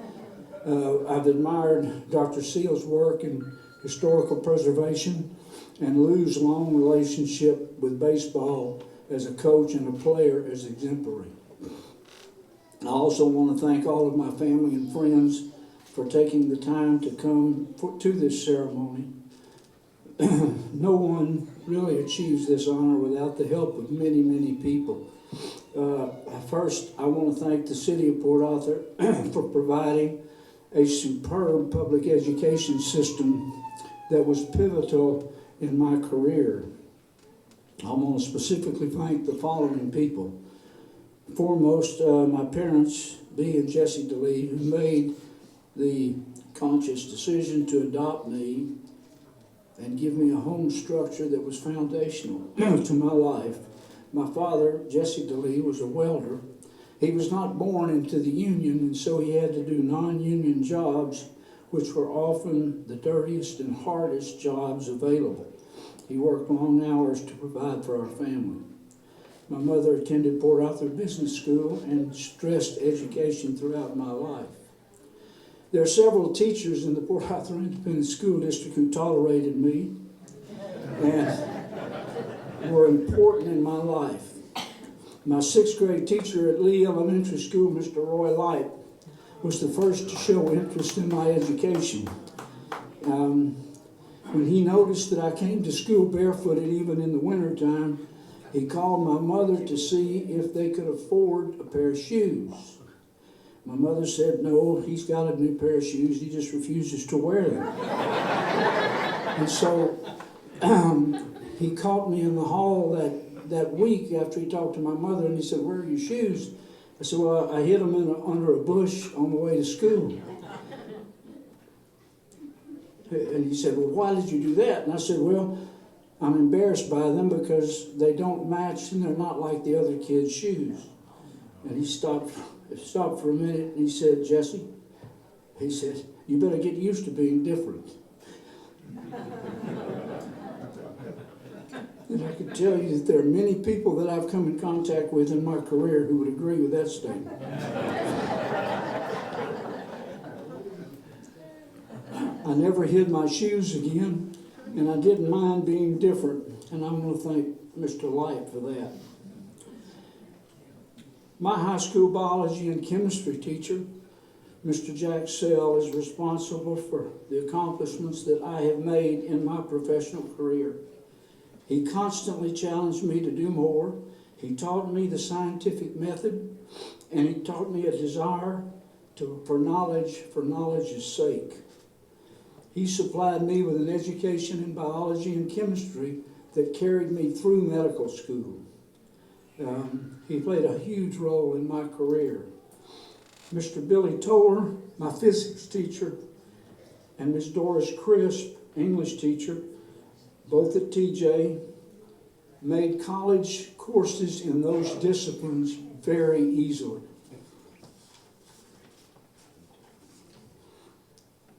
I've admired Dr. Seale's work in historical preservation and Lou's long relationship with baseball as a coach and a player as exemplary. I also want to thank all of my family and friends for taking the time to come to this ceremony. No one really achieves this honor without the help of many, many people. First, I want to thank the City of Port Arthur for providing a superb public education system that was pivotal in my career. I want to specifically thank the following people. Foremost, my parents, Bea and Jessie DeLee, who made the conscious decision to adopt me and give me a home structure that was foundational to my life. My father, Jesse DeLee, was a welder. He was not born into the union, and so he had to do non-union jobs, which were often the dirtiest and hardest jobs available. He worked long hours to provide for our family. My mother attended Port Arthur Business School and stressed education throughout my life. There are several teachers in the Port Arthur Independent School District who tolerated me and were important in my life. My 6th grade teacher at Lee Elementary School, Mr. Roy Light, was the first to show interest in my education. When he noticed that I came to school barefooted even in the wintertime, he called my mother to see if they could afford a pair of shoes. My mother said, no, he's got a new pair of shoes, he just refuses to wear them. And so he caught me in the hall that week after he talked to my mother, and he said, where are your shoes? I said, well, I hid them under a bush on the way to school. And he said, well, why did you do that? And I said, well, I'm embarrassed by them because they don't match and they're not like the other kids' shoes. And he stopped for a minute and he said, Jesse, he said, you better get used to being different. And I can tell you that there are many people that I've come in contact with in my career who would agree with that statement. I never hid my shoes again, and I didn't mind being different, and I want to thank Mr. Light for that. My high school biology and chemistry teacher, Mr. Jack Seale, is responsible for the accomplishments that I have made in my professional career. He constantly challenged me to do more. He taught me the scientific method, and he taught me a desire for knowledge's sake. He supplied me with an education in biology and chemistry that carried me through medical school. He played a huge role in my career. Mr. Billy Toller, my physics teacher, and Ms. Doris Crisp, English teacher, both at TJ, made college courses in those disciplines very easily.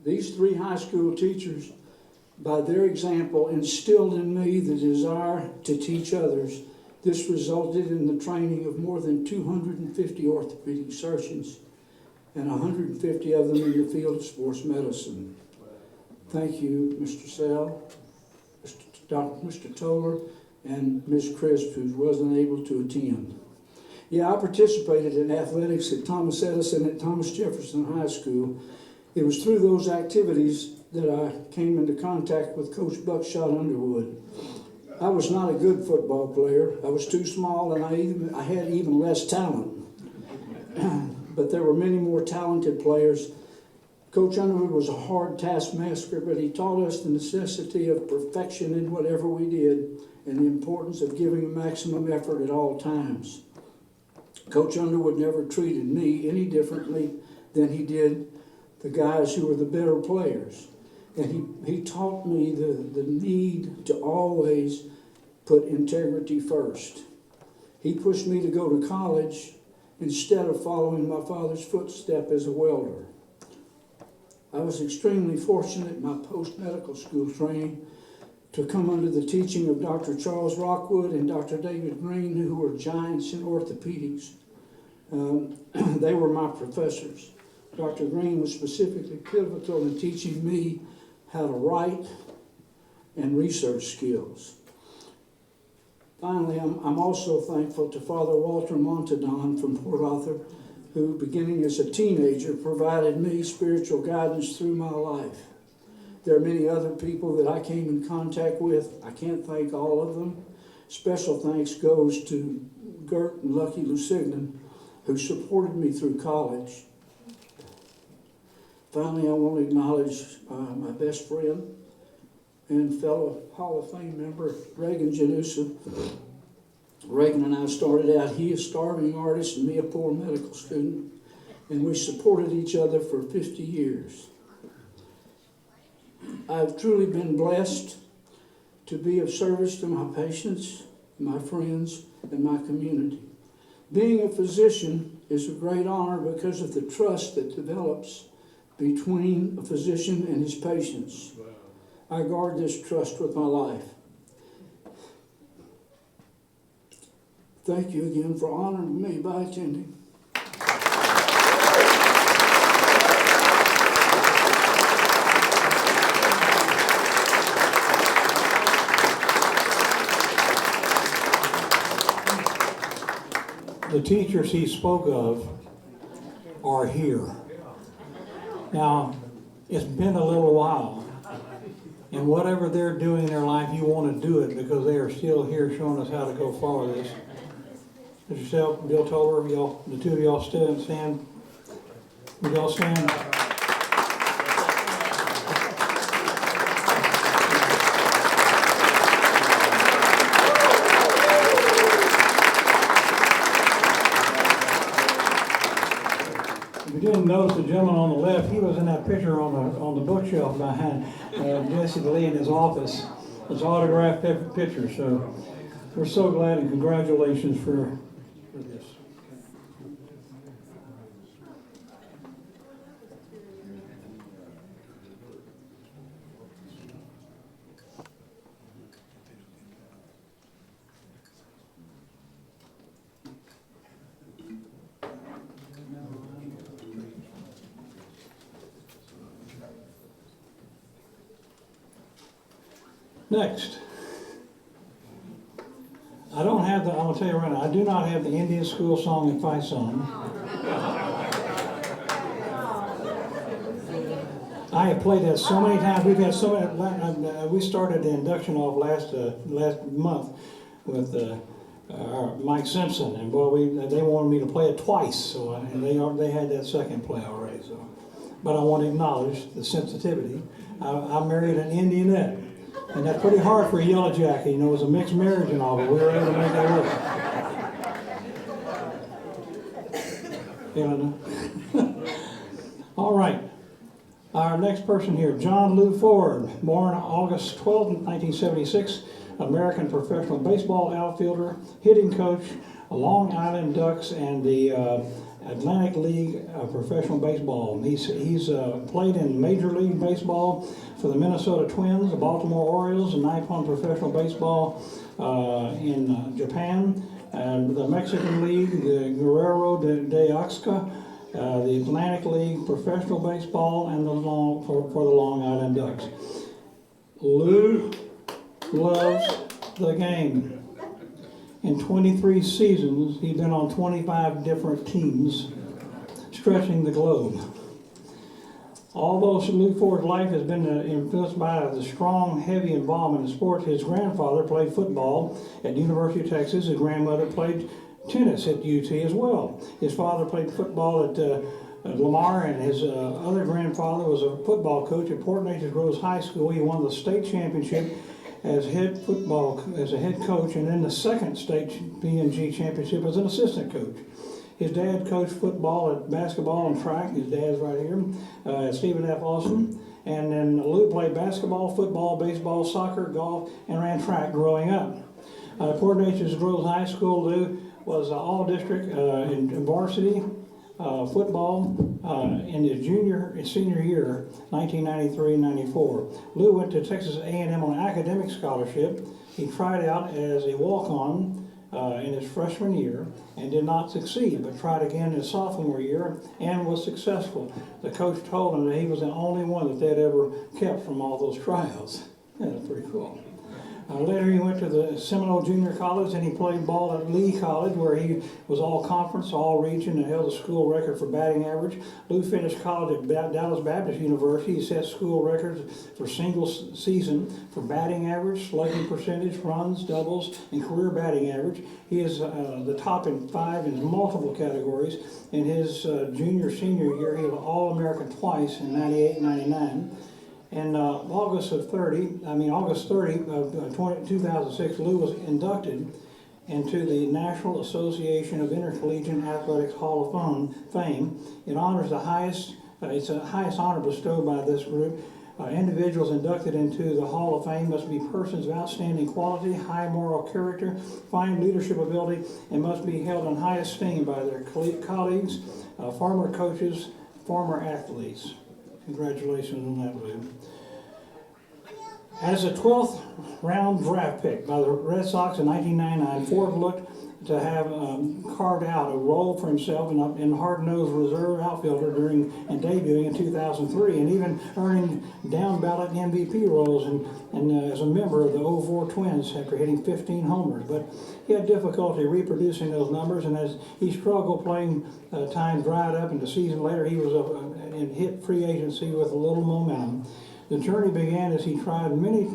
These 3 high school teachers, by their example, instilled in me the desire to teach others. This resulted in the training of more than 250 orthopedic surgeons and 150 of them in the field of sports medicine. Thank you, Mr. Seale, Mr. Toller, and Ms. Crisp, who wasn't able to attend. Yeah, I participated in athletics at Thomas Edison at Thomas Jefferson High School. It was through those activities that I came into contact with Coach Buckshot Underwood. I was not a good football player. I was too small, and I had even less talent. But there were many more talented players. Coach Underwood was a hard taskmaster, but he taught us the necessity of perfection in whatever we did and the importance of giving a maximum effort at all times. Coach Underwood never treated me any differently than he did the guys who were the better players. And he taught me the need to always put integrity first. He pushed me to go to college instead of following my father's footstep as a welder. I was extremely fortunate in my post-medical school training to come under the teaching of Dr. Charles Rockwood and Dr. David Green, who were giants in orthopedics. They were my professors. Dr. Green was specifically pivotal in teaching me how to write and research skills. Finally, I'm also thankful to Father Walter Montadon from Port Arthur, who, beginning as a teenager, provided me spiritual guidance through my life. There are many other people that I came in contact with. I can't thank all of them. Special thanks goes to Gert and Lucky Lusignan, who supported me through college. Finally, I want to acknowledge my best friend and fellow Hall of Fame member, Reagan Janusa. Reagan and I started out, he a starving artist and me a poor medical student, and we supported each other for 50 years. I've truly been blessed to be of service to my patients, my friends, and my community. Being a physician is a great honor because of the trust that develops between a physician and his patients. I guard this trust with my life. Thank you again for honoring me by attending. the teachers he spoke of are here. Now, it's been a little while, and whatever they're doing in their life, you want to do it because they are still here showing us how to go forward this. Mr. Seale, Bill Toller, y'all, the two of y'all stand. Would y'all stand? If you didn't notice the gentleman on the left, he was in that picture on the bookshelf behind Jesse DeLee in his office. His autographed picture. So we're so glad and congratulations for this. Next, I don't have the, I'm going to tell you right now, I do not have the Indian school song and fight song. I have played that so many times. We've had so many, we started the induction off last month with Mike Simpson, and boy, they wanted me to play it twice, so and they had that second play already. So, but I want to acknowledge the sensitivity. I married an Indianette. And that's pretty hard for a yellow jacket, you know, it was a mixed marriage and all, but we were able to make that work. All right. Our next person here, John Lou Ford, born August 12, 1976, American professional baseball outfielder, hitting coach, Long Island Ducks, and the Atlantic League of Professional Baseball. He's played in Major League Baseball for the Minnesota Twins, the Baltimore Orioles, and Nippon Professional Baseball in Japan, and the Mexican League, the Guerrero de Oaxaca, the Atlantic League Professional Baseball, and for the Long Island Ducks. Lou loves the game. In 23 seasons, he's been on 25 different teams, stretching the globe. Although Lou Ford's life has been influenced by the strong, heavy involvement in sports, his grandfather played football at the University of Texas. His grandmother played tennis at UT as well. His father played football at Lamar, and his other grandfather was a football coach at Port Neches Groves High School. He won the state championship as a head coach, and then the second state P&G championship as an assistant coach. His dad coached football, basketball, and track. His dad's right here, Stephen F. Austin. And then Lou played basketball, football, baseball, soccer, golf, and ran track growing up. Port Neches Groves High School, Lou was all-district in varsity football in his senior year, 1993-94. Lou went to Texas A&M on an academic scholarship. He tried out as a walk-on in his freshman year and did not succeed, but tried again his sophomore year and was successful. The coach told him that he was the only one that they'd ever kept from all those tryouts. Yeah, that's pretty cool. Later he went to the Seminole Junior College, and he played ball at Lee College, where he was all-conference, all-region, and held a school record for batting average. Lou finished college at Dallas Baptist University. He set school records for single season for batting average, slugging percentage, runs, doubles, and career batting average. He is the top in 5 in multiple categories. In his senior year, he was All-American twice in 98 and 99. And August 30 of 2006, Lou was inducted into the National Association of Intercollegiate Athletics Hall of Fame. It honors it's the highest honor bestowed by this group. Individuals inducted into the Hall of Fame must be persons of outstanding quality, high moral character, fine leadership ability, and must be held in high esteem by their colleagues, former coaches, former athletes. Congratulations on that, Lou. As a 12th round draft pick by the Red Sox in 1999, Ford looked to have carved out a role for himself in hard-nosed reserve outfielder and debuting in 2003, and even earning down-ballot MVP roles and as a member of the 04 Twins after hitting 15 homers. But he had difficulty reproducing those numbers, and as he struggled playing time dried up, and the season later he was and hit free agency with a little momentum. The journey began as he tried many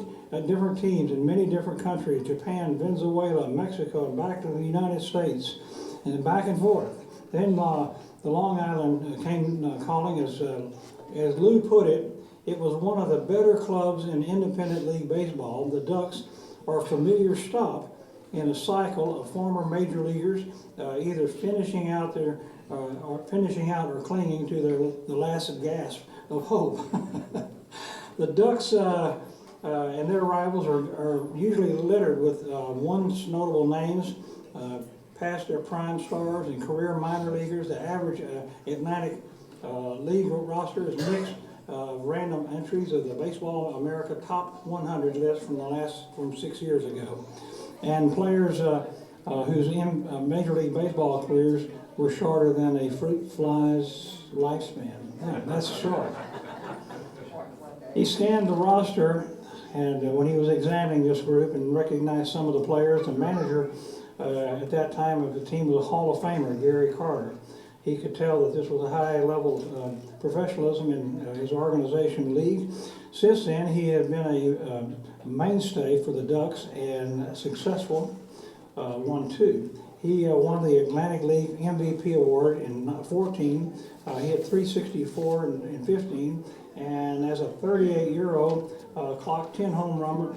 different teams in many different countries: Japan, Venezuela, Mexico, and back to the United States, and back and forth. Then the Long Island came calling. As Lou put it, it was one of the better clubs in independent league baseball. The Ducks are a familiar stop in a cycle of former major leaguers either finishing out or clinging to the last gasp of hope. The Ducks and their rivals are usually littered with once notable names, past their prime stars and career minor leaguers. The average Atlantic League roster is mixed of random entries of the Baseball America Top 100 list from 6 years ago, and players whose Major League Baseball careers were shorter than a fruit fly's lifespan. Yeah, that's short. He scanned the roster, and when he was examining this group and recognized some of the players, the manager at that time of the team was a Hall of Famer, Gary Carter. He could tell that this was a high level of professionalism in his organization league. Since then, he had been a mainstay for the Ducks and successful, won 2. He won the Atlantic League MVP award in 14. He hit 364 in 15, and as a 38-year-old, clocked 10 homers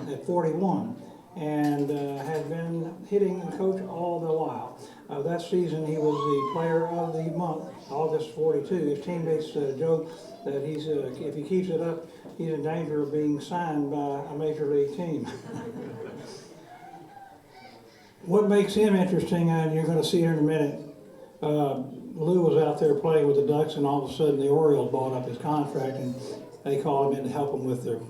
at 41, and had been hitting and coach all the while. That season, he was the player of the month, August 42. His teammates joke that if he keeps it up, he's in danger of being signed by a major league team. What makes him interesting, and you're going to see here in a minute, Lou was out there playing with the Ducks, and all of a sudden the Orioles bought up his contract, and they called him in to help them with their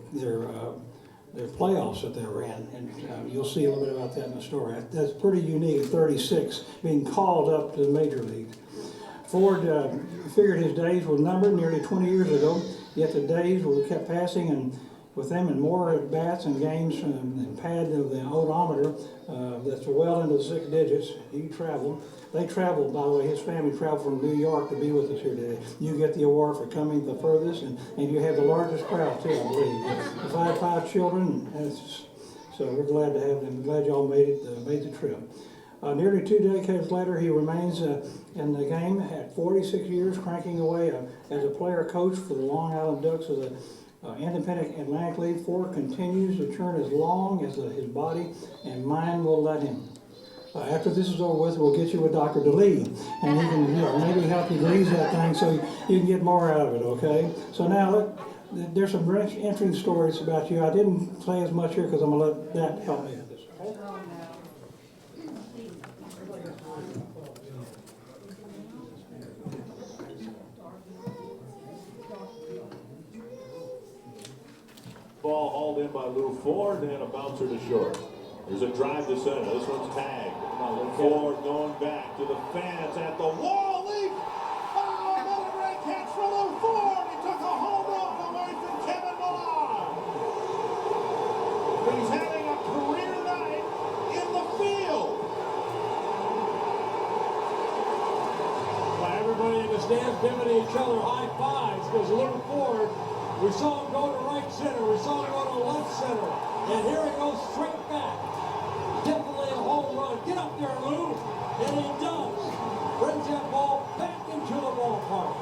playoffs that they were in. And you'll see a little bit about that in the story. That's pretty unique at 36, being called up to the major leagues. Ford figured his days were numbered nearly 20 years ago, yet the days kept passing, and with them and more at bats and games and pad of the odometer that's well into the 6 digits. He traveled. They traveled, by the way, his family traveled from New York to be with us here today. You get the award for coming the furthest, and you have the largest crowd too, I believe. I have 5 children, so we're glad to have them. Glad y'all made the trip. Nearly 2 decades later, he remains in the game at 46 years, cranking away as a player-coach for the Long Island Ducks of the Independent Atlantic League. Ford continues to churn as long as his body and mind will let him. After this is over with, we'll get you with Dr. DeLee, and he can maybe help you grease that thing so you can get more out of it, okay? So now, there's some interesting stories about you. I didn't say as much here because I'm going to let that help me with this, okay? Ball hauled in by Lou Ford and a bouncer to short. There's a drive to center. This one's tagged. Ford going back to the fence at the wall. Leap! Oh, another great catch for Lou Ford. He took a home run away from Kevin Millard. He's having a career night in the field. Well, everybody in the stands giving each other high fives because Lou Ford, we saw him go to right center, we saw him go to left center, and here he goes straight back. Definitely a home run. Get up there, Lou. And he does. Brings that ball back into the ballpark.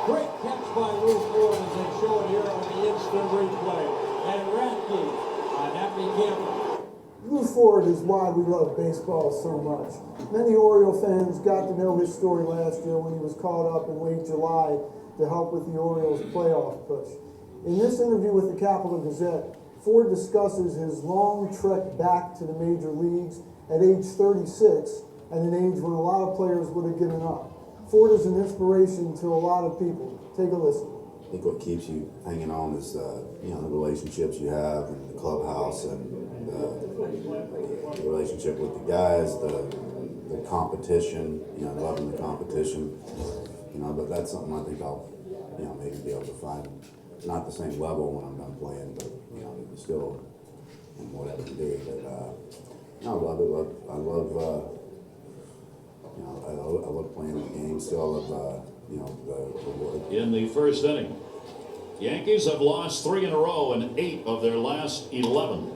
Great catch by Lou Ford as they show it here on the instant replay. And Ratke, a happy camper. Lou Ford is why we love baseball so much. Many Oriole fans got to know his story last year when he was called up in late July to help with the Orioles' playoff push. In this interview with the Capital Gazette, Ford discusses his long trek back to the major leagues at age 36, at an age when a lot of players would have given up. Ford is an inspiration to a lot of people. Take a listen. I think what keeps you hanging on is the relationships you have in the clubhouse and the relationship with the guys, the competition, loving the competition, but that's something I think I'll, maybe be able to find, not the same level when I'm done playing, but, still whatever to do, but, I love it, I love playing the game, still I love, the work. In the first inning, Yankees have lost 3 in a row and 8 of their last 11.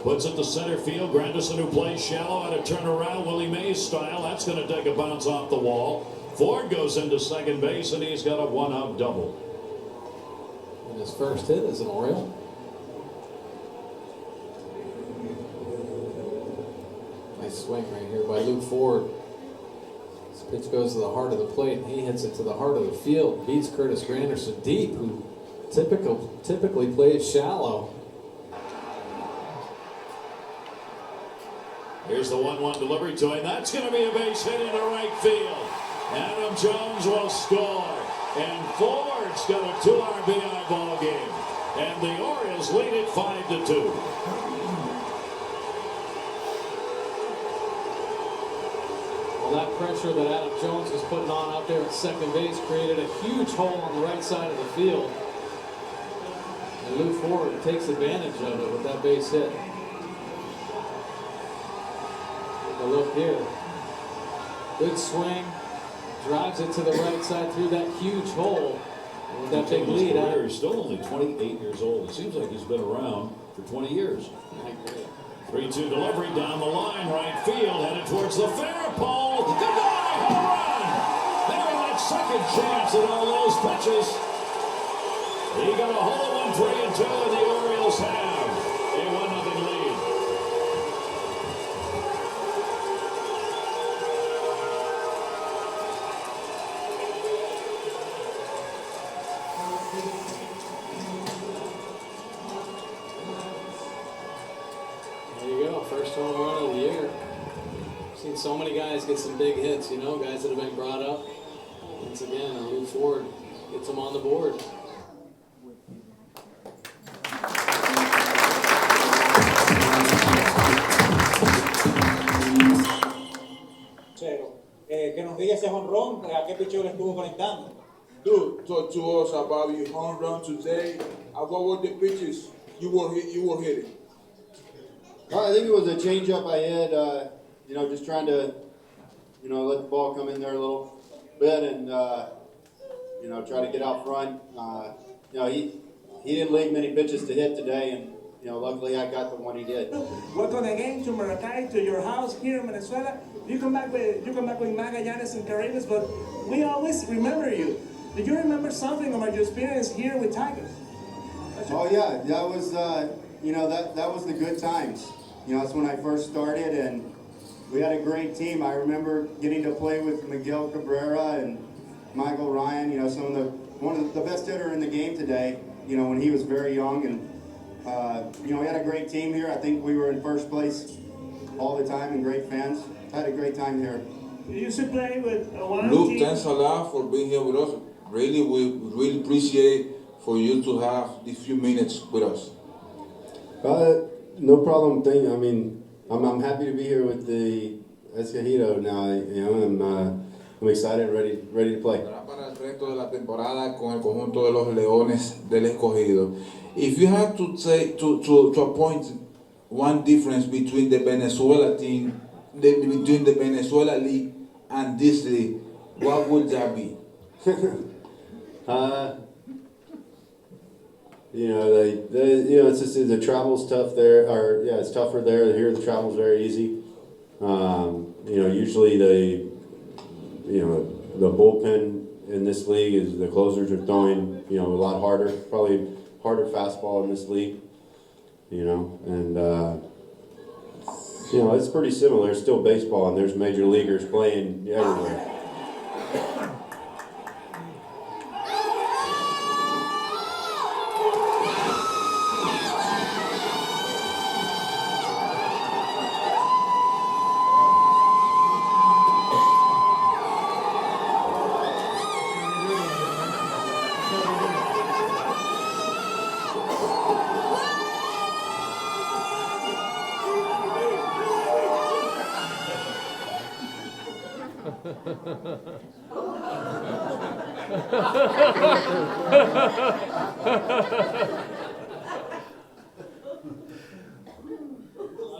Puts it to center field. Granderson, who plays shallow, out of turnaround, Willie Mays style. That's going to take a bounce off the wall. Ford goes into second base, and he's got a 1-out double. And his first hit is an Oriole. Nice swing right here by Luke Ford. This pitch goes to the heart of the plate, and he hits it to the heart of the field. Beats Curtis Granderson deep, who typically plays shallow. Here's the 1-1 delivery to him. That's going to be a base hit into right field. Adam Jones will score. And Ford's got a 2 RBI ball game. And the Orioles lead it 5-2. Well, that pressure that Adam Jones was putting on out there at second base created a huge hole on the right side of the field. And Luke Ford takes advantage of it with that base hit. Take a look here. Good swing. Drives it to the right side through that huge hole. And with that big lead out. He's still only 28 years old. It seems like he's been around for 20 years. 3-2 delivery down the line, right field, headed towards the fair pole. Goodbye, home run! There, that second chance at all those pitches. He got a hole in 3-2, and the Orioles have a 1-0 lead. First home run of the year. I've seen so many guys get some big hits, guys that have been brought up. Once again, Luke Ford gets them on the board. Que nos diga ese jonrón, a qué picheo le estuvo conectando. Dude, talk to us about your home run today. What were the pitches you were hitting? I think it was a changeup I had, just trying to, let the ball come in there a little bit and, try to get out front. He didn't leave many pitches to hit today, and, luckily I got the one he did. Welcome again to Maracay, to your house here in Venezuela. You come back with Magallanes and Caribes, but we always remember you. Do you remember something about your experience here with Tigers? Oh yeah, that was, that was the good times. That's when I first started, and we had a great team. I remember getting to play with Miguel Cabrera and Michael Ryan, one of the best hitter in the game today, when he was very young. And, we had a great team here. I think we were in first place all the time and great fans. I had a great time here. You used to play with one Luke, team. thanks a lot for being here with us. Really, we really appreciate for you to have these few minutes with us. No problem. I'm happy to be here with the Escogido now. I'm excited, ready to play. Para el resto de la temporada con el conjunto de los Leones del Escogido. If you had to say to appoint one difference between the Venezuela team, between the Venezuela League and this league, what would that be? It's just the travel's tough there, it's tougher there. Here the travel's very easy. Usually the bullpen in this league is the closers are throwing, a lot harder, probably harder fastball in this league, and it's pretty similar. It's still baseball, and there's major leaguers playing everywhere. Darle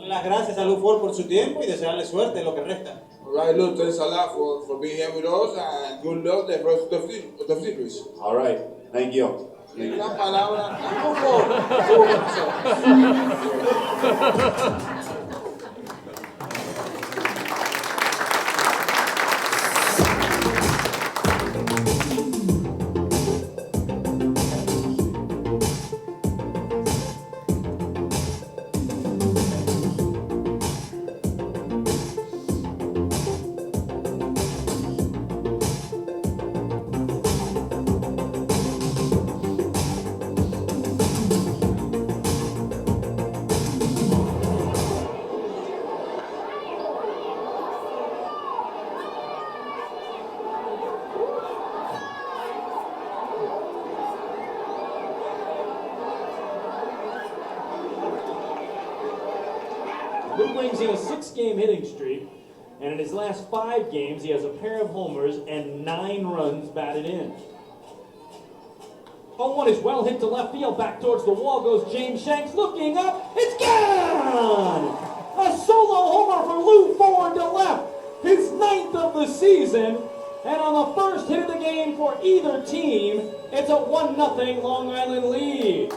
las gracias a Lou Ford por su tiempo y desearle suerte en lo que resta. All right, Lou, thanks a lot for being here with us and good luck the rest of the series. All right, thank you. Una palabra, por favor, estuvo con nosotros. Lou brings in a 6-game hitting streak, and in his last 5 games, he has a pair of homers and 9 runs batted in. 0-1 is well hit to left field. Back towards the wall goes James Shanks. Looking up, it's gone! A solo homer for Lou Ford to left. His 9th of the season. And on the first hit of the game for either team, it's a 1-0 Long Island lead.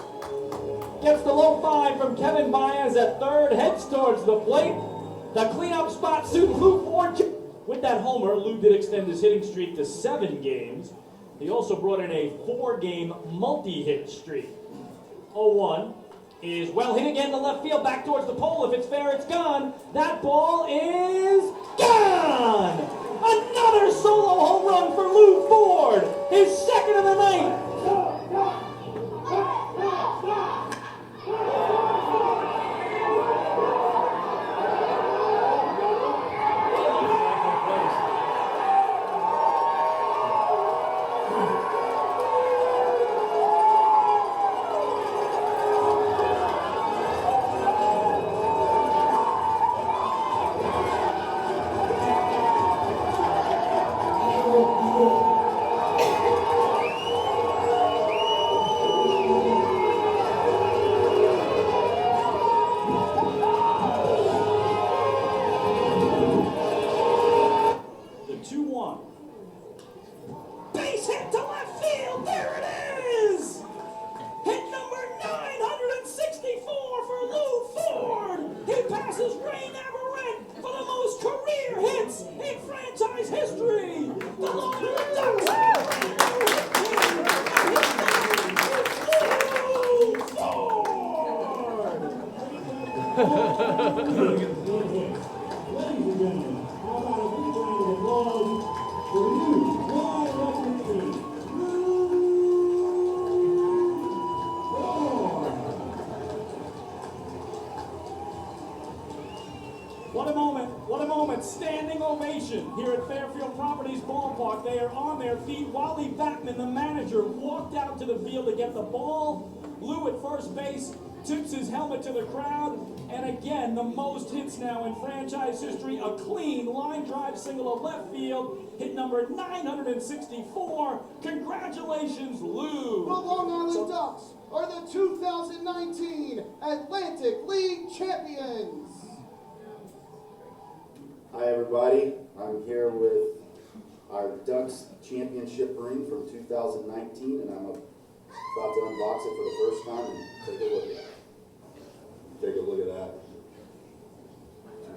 Gets the low 5 from Kevin Baez at third, heads towards the plate. The cleanup spot suits Lou Ford. With that homer, Lou did extend his hitting streak to 7 games. He also brought in a 4-game multi-hit streak. 0-1 is well hit again to left field, back towards the pole. If it's fair, it's gone. That ball is gone! Another solo home run for Lou Ford, his 2nd of the night. What a moment, standing ovation here at Fairfield Properties Ballpark. They are on their feet. Wally Backman, the manager, walked out to the field to get the ball. Lou at first base tips his helmet to the crowd. And again, the most hits now in franchise history. A clean line drive single to left field. Hit number 964. Congratulations, Lou. The Long Island Ducks are the 2019 Atlantic League champions. Hi everybody, I'm here with our Ducks championship ring from 2019 and I'm about to unbox it for the first time and take a look at it. Take a look at that.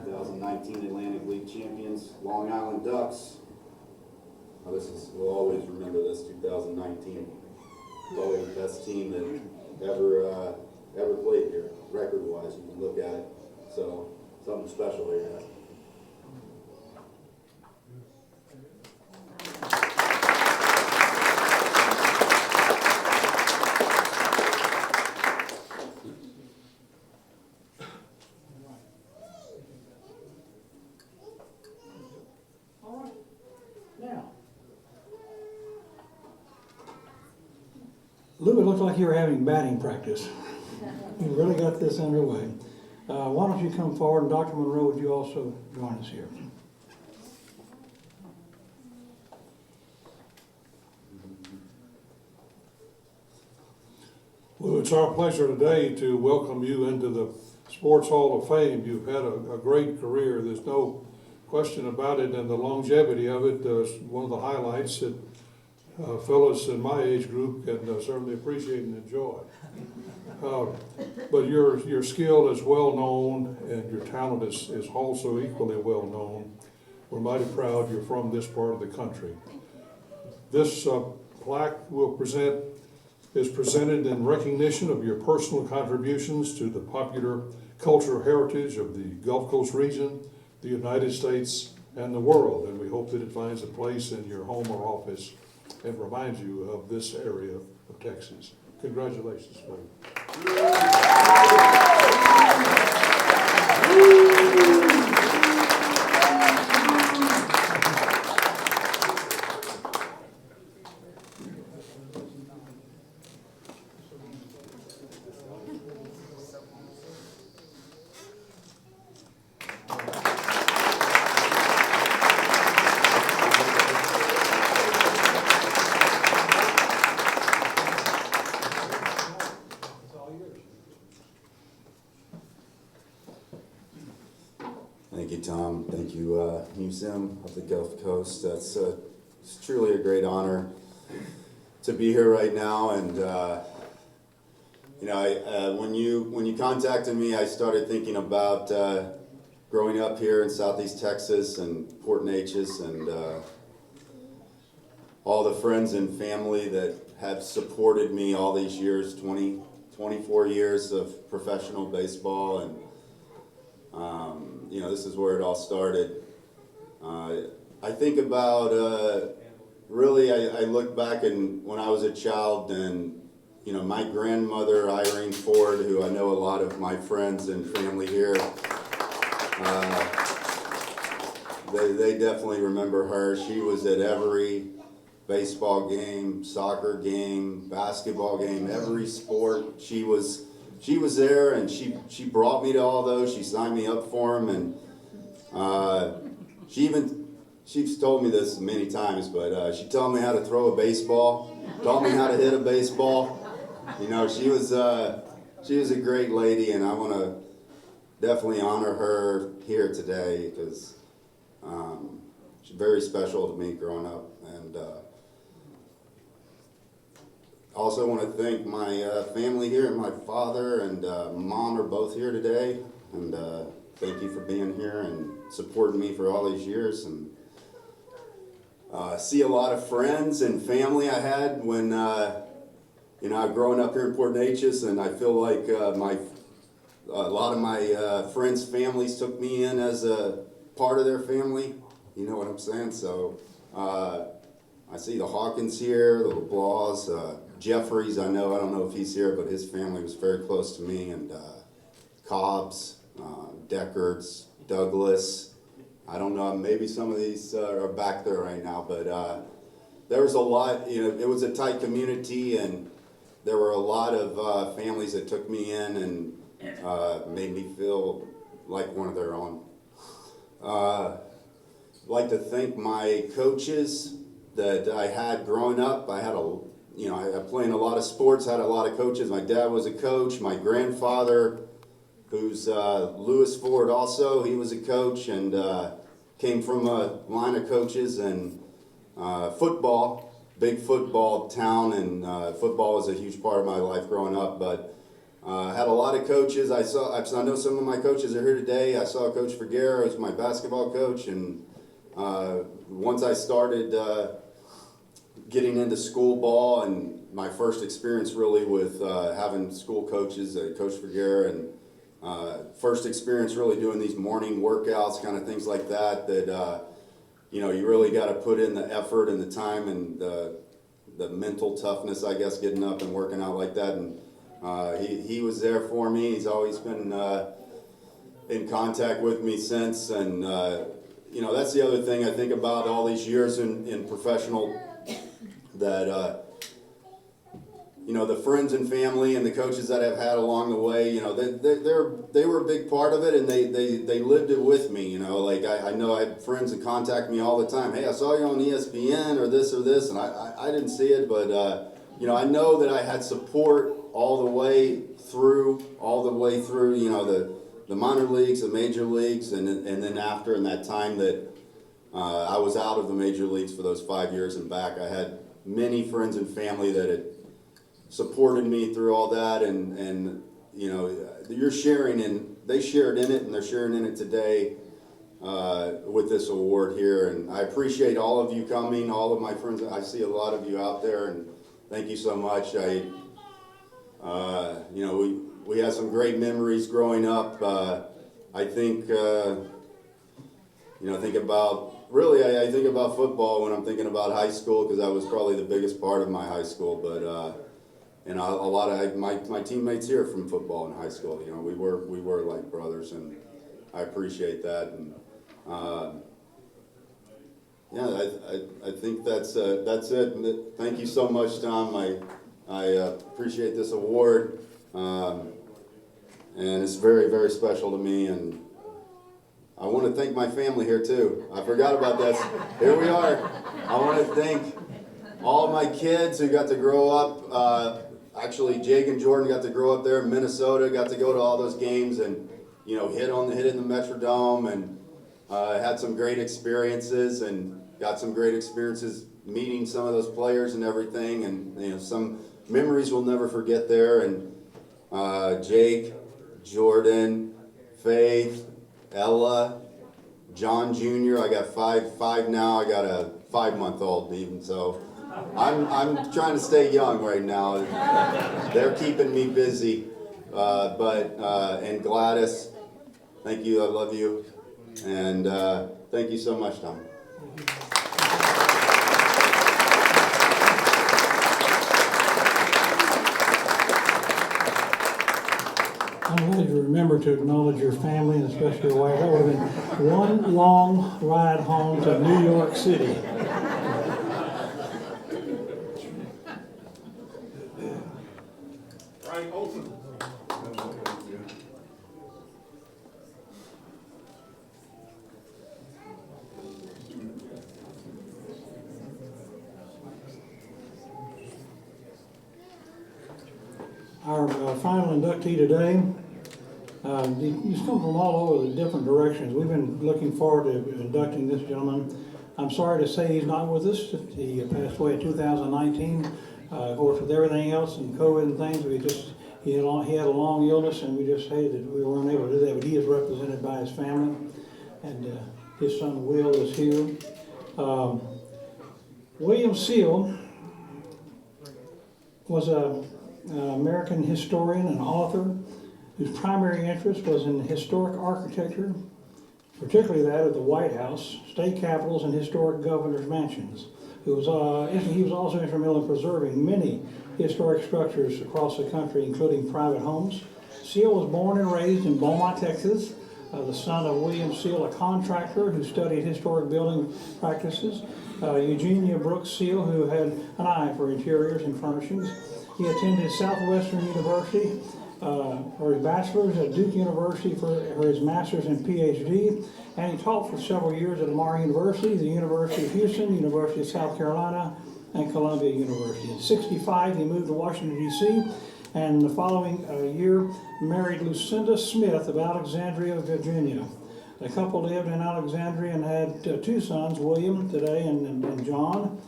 2019 Atlantic League champions, Long Island Ducks. Now we'll always remember this 2019. Probably the best team that ever played here, record-wise, you can look at it. So, something special here. Lou, it looks like you were having batting practice. You really got this underway. Why don't you come forward, and Dr. Monroe, would you also join us here? Well, it's our pleasure today to welcome you into the Sports Hall of Fame. You've had a great career. There's no question about it, and the longevity of it is one of the highlights that fellas in my age group can certainly appreciate and enjoy. But your skill is well known, and your talent is also equally well known. We're mighty proud you're from this part of the country. This plaque is presented in recognition of your personal contributions to the popular cultural heritage of the Gulf Coast region, the United States, and the world. And we hope that it finds a place in your home or office and reminds you of this area of Texas. Congratulations, Lou. Thank you, Tom. Thank you, Museum of the Gulf Coast. It's truly a great honor to be here right now. And you know, when you contacted me, I started thinking about growing up here in Southeast Texas and Port Neches, and all the friends and family that have supported me all these years, 24 years of professional baseball. And you know, this is where it all started. I think about, really, I look back and when I was a child, and you know, my grandmother, Irene Ford, who I know a lot of my friends and family here, they definitely remember her. She was at every baseball game, soccer game, basketball game, every sport. She was there, and she brought me to all those. She signed me up for them, and she's told me this many times, but she taught me how to throw a baseball, taught me how to hit a baseball. You know, she was a great lady, and I want to definitely honor her here today because she's very special to me growing up. And also want to thank my family here, and my father and mom are both here today. And thank you for being here and supporting me for all these years. And see a lot of friends and family I had when, you know, I've grown up here in Port Neches, and I feel like a lot of my friends' families took me in as a part of their family. You know what I'm saying? So I see the Hawkins here, the LeBlancs, Jeffries, I don't know if he's here, but his family was very close to me, and Cobbs, Deckards, Douglas. I don't know, maybe some of these are back there right now, but there was a lot, you know, it was a tight community, and there were a lot of families that took me in and made me feel like one of their own. I'd like to thank my coaches that I had growing up. I played in a lot of sports, had a lot of coaches. My dad was a coach. My grandfather, who's Lewis Ford also, he was a coach, and came from a line of coaches. And football, big football town, and football was a huge part of my life growing up. But had a lot of coaches. I know some of my coaches are here today. I saw Coach Vergara, who's my basketball coach, and once I started getting into school ball, and my first experience really with having school coaches, Coach Vergara, and first experience really doing these morning workouts, kind of things like that, you know, you really got to put in the effort and the time and the mental toughness, I guess, getting up and working out like that. And he was there for me. He's always been in contact with me since. And you know, that's the other thing I think about all these years in professional, that you know, the friends and family and the coaches that I've had along the way, you know, they were a big part of it, and they lived it with me. You know, like I know I had friends that contact me all the time. Hey, I saw you on ESPN or this, and I didn't see it, but you know, I know that I had support all the way through, you know, the minor leagues, the major leagues, and then after, in that time that I was out of the major leagues for those 5 years and back, I had many friends and family that had supported me through all that, and you know, you're sharing, and they shared in it, and they're sharing in it today with this award here. And I appreciate all of you coming, all of my friends. I see a lot of you out there, and thank you so much. You know, we had some great memories growing up. I think, you know, I think about football when I'm thinking about high school, because that was probably the biggest part of my high school. But and a lot of my teammates here from football in high school, you know, we were like brothers, and I appreciate that. And yeah, I think that's it. Thank you so much, Tom. I appreciate this award, and it's very, very special to me. And I want to thank my family here too. I forgot about this. Here we are. I want to thank all of my kids who got to grow up. Actually, Jake and Jordan got to grow up there in Minnesota, got to go to all those games, and you know, hit in the Metrodome, and had some great experiences, and got some great experiences meeting some of those players and everything, and you know, some memories we'll never forget there. And Jake, Jordan, Faith, Ella, John Jr. I got five now. I got a 5-month-old even, so I'm trying to stay young right now. They're keeping me busy. And Gladys, thank you. I love you. And thank you so much, Tom. I'm glad you remember to acknowledge your family, and especially your wife. That would have been one long ride home to New York City. Frank Olson. Our final inductee today, he's come from all over the different directions. We've been looking forward to inducting this gentleman. I'm sorry to say he's not with us. He passed away in 2019. Of course, with everything else and COVID and things, he had a long illness, and we just hated that we weren't able to do that. But he is represented by his family, and his son Will is here. William Seale was an American historian and author whose primary interest was in historic architecture, particularly that of the White House, state capitals, and historic governor's mansions. He was also instrumental in preserving many historic structures across the country, including private homes. Seale was born and raised in Beaumont, Texas, the son of William Seale, a contractor who studied historic building practices. Eugenia Brooks Seale, who had an eye for interiors and furnishings. He attended Southwestern University for his bachelor's, at Duke University for his master's and PhD, and he taught for several years at Lamar University, the University of Houston, University of South Carolina, and Columbia University. In '65, he moved to Washington, D.C., and the following year married Lucinda Smith of Alexandria, Virginia. The couple lived in Alexandria and had 2 sons, William today and John.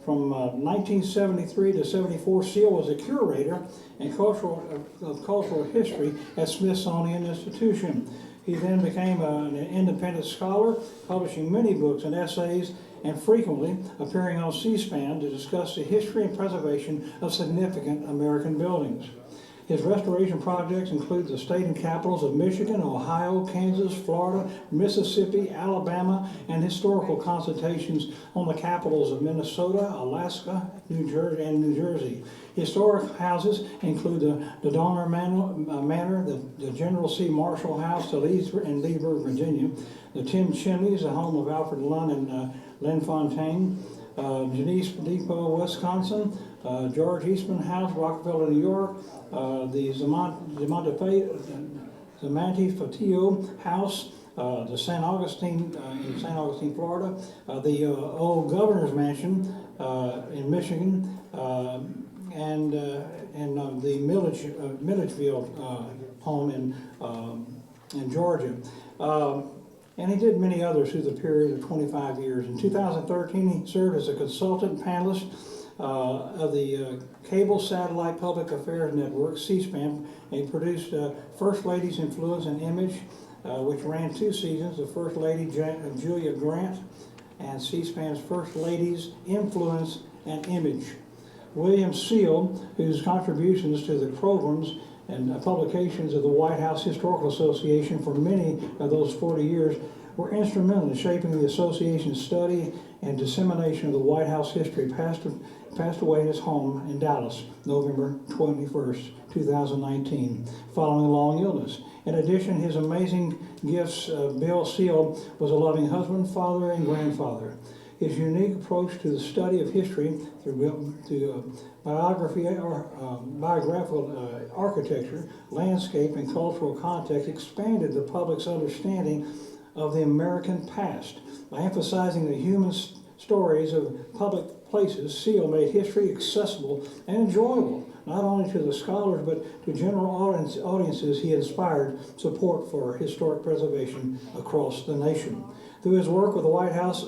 From 1973 to '74, Seale was a curator of cultural history at Smithsonian Institution. He then became an independent scholar, publishing many books and essays, and frequently appearing on C-SPAN to discuss the history and preservation of significant American buildings. His restoration projects include the state and capitals of Michigan, Ohio, Kansas, Florida, Mississippi, Alabama, and historical consultations on the capitals of Minnesota, Alaska, New Jersey. Historic houses include the Donner Manor, the General C. Marshall House in Leesburg, Virginia, the Tim Chimneys, the home of Alfred Lunn and Lynn Fontaine, Janice Depot, Wisconsin, George Eastman House, Rockefeller, New York, the Zamante Fatillo House, the St. Augustine in St. Augustine, Florida, the old Governor's Mansion in Michigan, and the Milledgeville home in Georgia. And he did many others through the period of 25 years. In 2013, he served as a consultant panelist of the Cable Satellite Public Affairs Network, C-SPAN, and he produced First Lady's Influence and Image, which ran 2 seasons, the First Lady Julia Grant, and C-SPAN's First Lady's Influence and Image. William Seale, whose contributions to the programs and publications of the White House Historical Association for many of those 40 years were instrumental in shaping the association's study and dissemination of the White House history, passed away in his home in Dallas, November 21st, 2019, following a long illness. In addition, his amazing gifts, Bill Seale was a loving husband, father, and grandfather. His unique approach to the study of history through biographical architecture, landscape, and cultural context expanded the public's understanding of the American past. By emphasizing the human stories of public places, Seale made history accessible and enjoyable, not only to the scholars but to general audiences. He inspired support for historic preservation across the nation. Through his work with the White House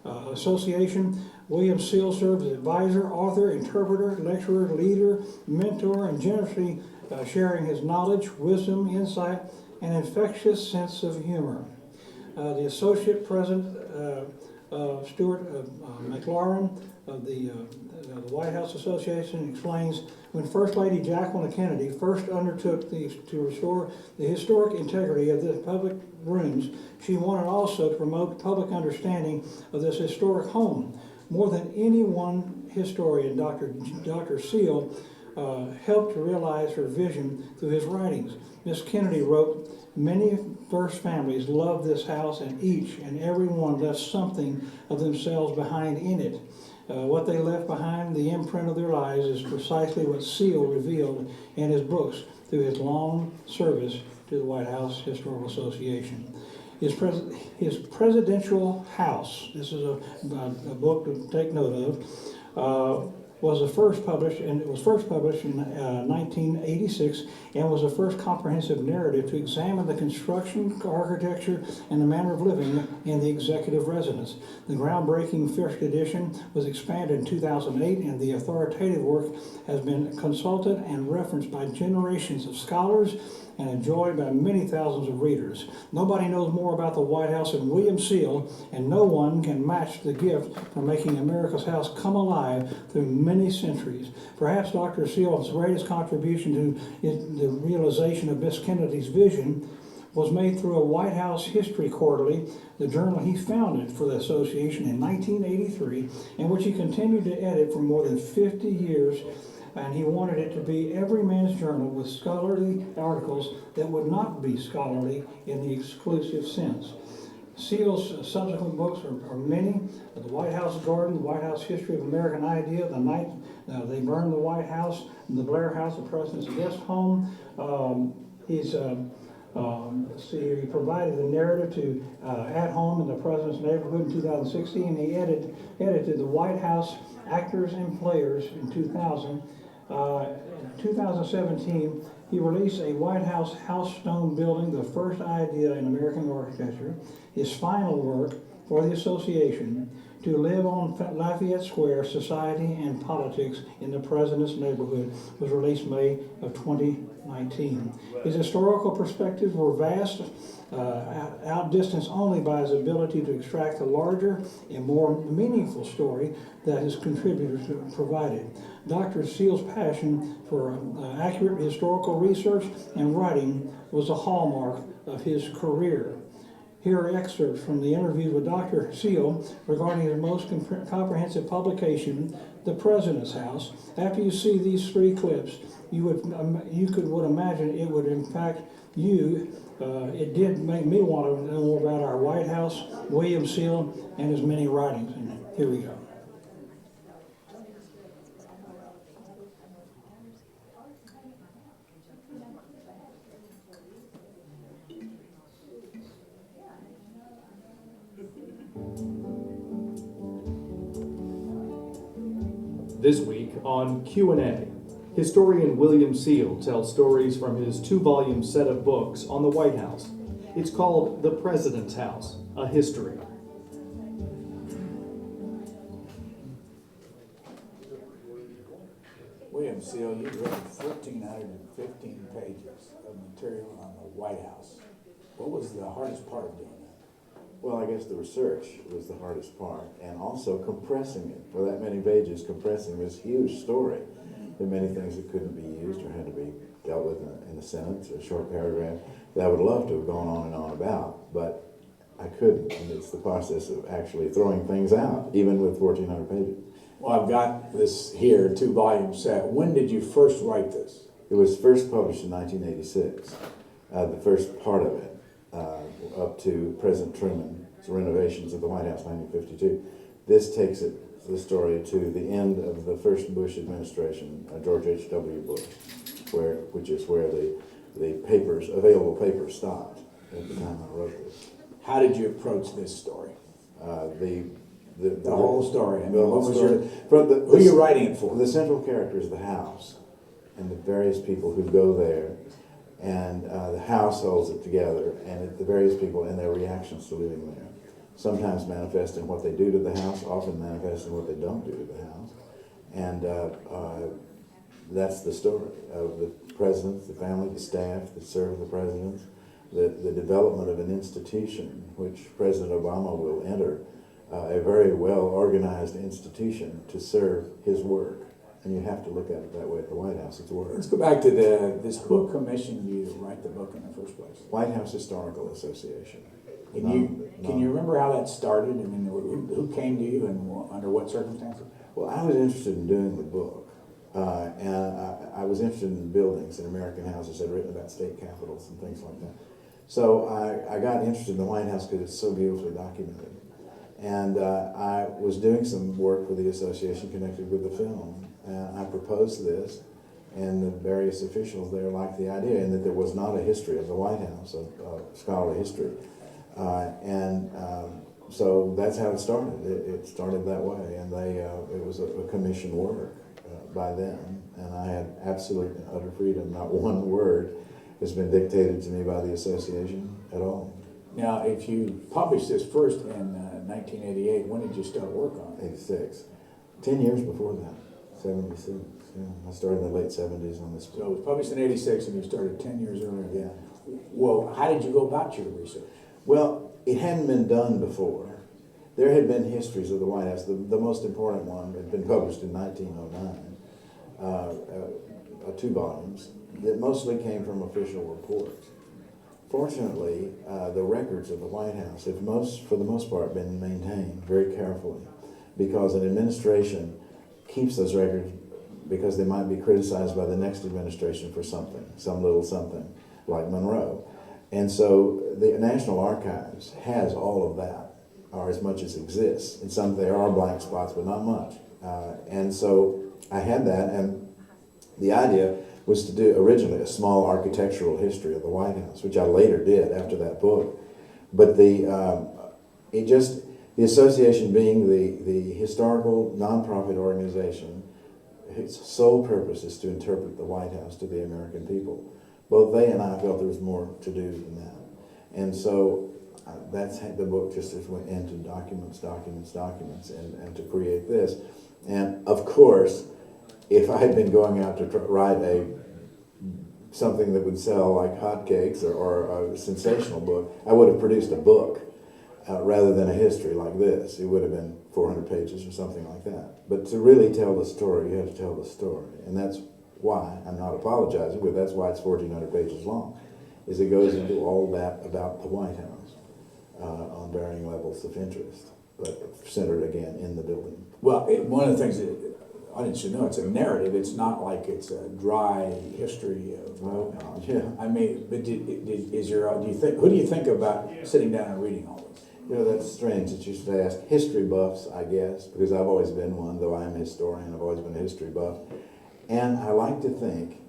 Association, William Seale served as advisor, author, interpreter, lecturer, leader, mentor, and generously sharing his knowledge, wisdom, insight, and infectious sense of humor. The Associate President, Stuart McLaurin of the White House Association, explains, when First Lady Jacqueline Kennedy first undertook to restore the historic integrity of the public rooms, she wanted also to promote public understanding of this historic home. More than any one historian, Dr. Seale helped to realize her vision through his writings. Miss Kennedy wrote, "Many first families loved this house, and each and every one left something of themselves behind in it. What they left behind, the imprint of their lives, is precisely what Seale revealed in his books through his long service to the White House Historical Association." His presidential house, this is a book to take note of, was first published in 1986, and was the first comprehensive narrative to examine the construction, architecture, and the manner of living in the executive residence. The groundbreaking first edition was expanded in 2008, and the authoritative work has been consulted and referenced by generations of scholars and enjoyed by many thousands of readers. Nobody knows more about the White House than William Seale, and no one can match the gift for making America's house come alive through many centuries. Perhaps Dr. Seale's greatest contribution to the realization of Miss Kennedy's vision was made through a White House History Quarterly, the journal he founded for the association in 1983, and which he continued to edit for more than 50 years. And he wanted it to be every man's journal with scholarly articles that would not be scholarly in the exclusive sense. Seale's subsequent books are many: The White House Garden, The White House History of American Idea, The Night They Burned the White House, The Blair House, the President's Guest Home. He provided the narrative to At Home in the President's Neighborhood in 2016. He edited The White House Actors and Players in 2000. In 2017, he released a White House stone building, the first idea in American architecture. His final work for the association, To Live on Lafayette Square, Society and Politics in the President's Neighborhood, was released May of 2019. His historical perspectives were vast, outdistanced only by his ability to extract a larger and more meaningful story that his contributors provided. Dr. Seale's passion for accurate historical research and writing was a hallmark of his career. Here are excerpts from the interview with Dr. Seale regarding his most comprehensive publication, The President's House. After you see these 3 clips, you would imagine it would impact you. It did make me want to know more about our White House, William Seale, and his many writings. And here we go. This week on Q&A, historian William Seale tells stories from his 2-volume set of books on the White House. It's called The President's House, A History. William Seale, you've written 1,415 pages of material on the White House. What was the hardest part of doing that? Well, I guess the research was the hardest part, and also compressing it. For that many pages, compressing this huge story. There are many things that couldn't be used or had to be dealt with in a sentence or a short paragraph that I would love to have gone on and on about, but I couldn't. And it's the process of actually throwing things out, even with 1,400 pages. Well, I've got this here, 2-volume set. When did you first write this? It was first published in 1986, the first part of it, up to President Truman's renovations of the White House, 1952. This takes the story to the end of the first Bush administration, George H.W. Bush, which is where the available papers stopped at the time I wrote this. How did you approach this story? The whole story. I mean, what was who are you writing it for? The central character is the house and the various people who go there, and the house holds it together, and the various people and their reactions to living there. Sometimes manifest in what they do to the house, often manifest in what they don't do to the house. And that's the story of the president, the family, the staff that serve the president, the development of an institution, which President Obama will enter, a very well-organized institution to serve his work. And you have to look at it that way at the White House. It's work. Let's go back to this book commissioned you to write the book in the first place. White House Historical Association. Can you remember how that started? I mean, who came to you and under what circumstances? Well, I was interested in doing the book. And I was interested in buildings and American houses. I'd written about state capitals and things like that. So I got interested in the White House because it's so beautifully documented. And I was doing some work with the association connected with the film. And I proposed this, and the various officials there liked the idea, and that there was not a history of the White House, of scholarly history. So that's how it started. It started that way, and it was a commissioned work by them, and I had absolute and utter freedom. Not one word has been dictated to me by the association at all. Now, if you published this first in 1988, when did you start work on it? 86. 10 years before that, 76. Yeah, I started in the late 70s on this book. So it was published in 86 and you started 10 years earlier. Yeah. Well, how did you go about your research? Well, it hadn't been done before. There had been histories of the White House. The most important one had been published in 1909, 2 volumes, that mostly came from official reports. Fortunately, the records of the White House have for the most part, been maintained very carefully, because an administration keeps those records because they might be criticized by the next administration for something, some little something, like Monroe. And so the National Archives has all of that, or as much as exists. In some, there are blank spots, but not much. And so I had that, and the idea was to do originally a small architectural history of the White House, which I later did after that book. But the association being the historical nonprofit organization, its sole purpose is to interpret the White House to the American people. Both they and I felt there was more to do than that. And so that's the book just went into documents, and to create this. And of course, if I had been going out to write something that would sell like hotcakes or a sensational book, I would have produced a book rather than a history like this. It would have been 400 pages or something like that. But to really tell the story, you have to tell the story. And that's why, I'm not apologizing, but that's why it's 1,400 pages long, is it goes into all that about the White House on varying levels of interest, but centered again in the building. Well, one of the things that audience should know, it's a narrative. It's not like it's a dry history of. Well, yeah. I mean, but who do you think about sitting down and reading all this? You know, that's strange that you should ask. History buffs, I guess, because I've always been one, though I'm a historian, I've always been a history buff. And I like to think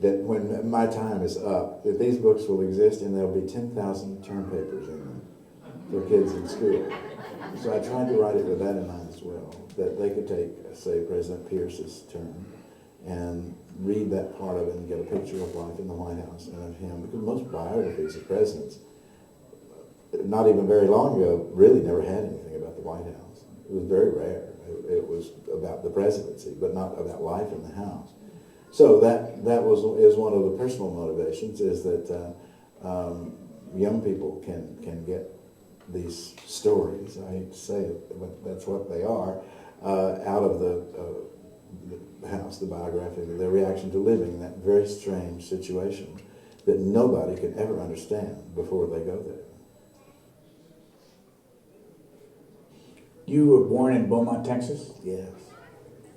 that when my time is up, that these books will exist and there'll be 10,000 term papers in them for kids in school. So I tried to write it with that in mind as well, that they could take, say, President Pierce's term and read that part of it and get a picture of life in the White House and of him, because most biographies of presidents, not even very long ago, really never had anything about the White House. It was very rare. It was about the presidency, but not about life in the House. So that is one of the personal motivations, is that young people can get these stories, I hate to say it, but that's what they are, out of the House, the biography, their reaction to living in that very strange situation that nobody can ever understand before they go there. You were born in Beaumont, Texas? Yes.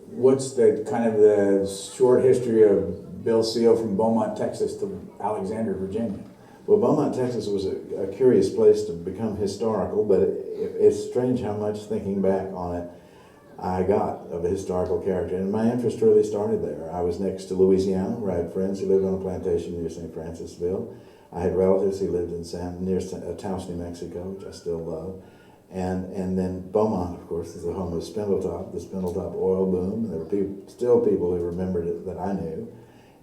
What's the kind of the short history of Bill Seale from Beaumont, Texas to Alexandria, Virginia? Well, Beaumont, Texas was a curious place to become historical, but it's strange how much thinking back on it I got of a historical character. And my interest really started there. I was next to Louisiana, where I had friends who lived on a plantation near St. Francisville. I had relatives who lived in near Taos, New Mexico, which I still love. And then Beaumont, of course, is the home of Spindletop, the Spindletop oil boom. There were still people who remembered it that I knew.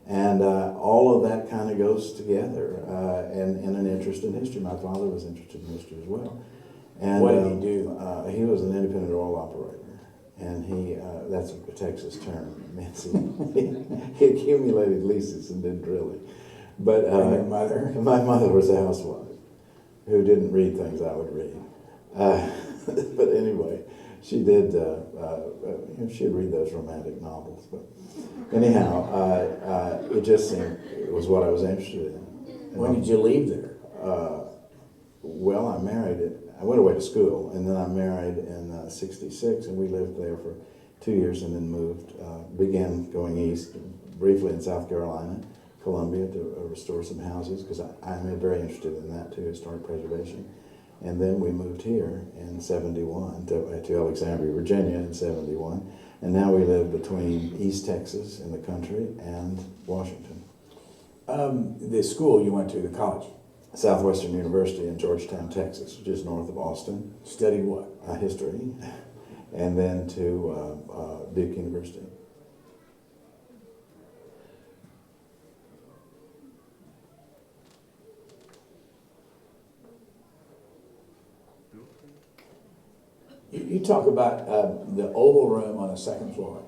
And all of that kind of goes together and an interest in history. My father was interested in history as well. And what did he do? He was an independent oil operator. And that's a Texas term. He accumulated leases and did drilling. But and your mother? My mother was a housewife who didn't read things I would read. But anyway, she did, she'd read those romantic novels. But anyhow, it just seemed it was what I was interested in. When did you leave there? Well, I went away to school, and then I married in '66, and we lived there for 2 years and then moved, began going east, briefly in South Carolina, Columbia, to restore some houses, because I'm very interested in that too, historic preservation. And then we moved here in '71 to Alexandria, Virginia in '71. And now we live between East Texas in the country and Washington. The school you went to, the college? Southwestern University in Georgetown, Texas, which is north of Austin. Studied what? History. And then to Duke University. You talk about the Oval Room on the second floor,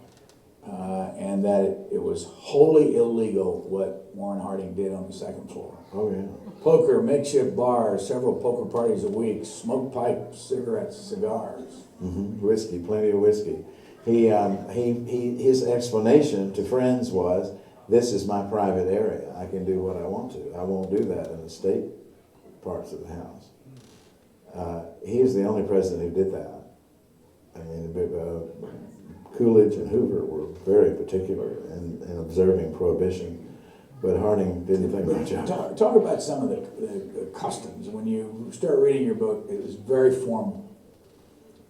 and that it was wholly illegal what Warren Harding did on the second floor. Oh, yeah. Poker, makeshift bars, several poker parties a week, smoke pipes, cigarettes, cigars. Whiskey, plenty of whiskey. His explanation to friends was, this is my private area. I can do what I want to. I won't do that in the state parts of the house. He is the only president who did that. I mean, Coolidge and Hoover were very particular in observing prohibition, but Harding didn't think much of it. Talk about some of the customs. When you start reading your book, it was very formal.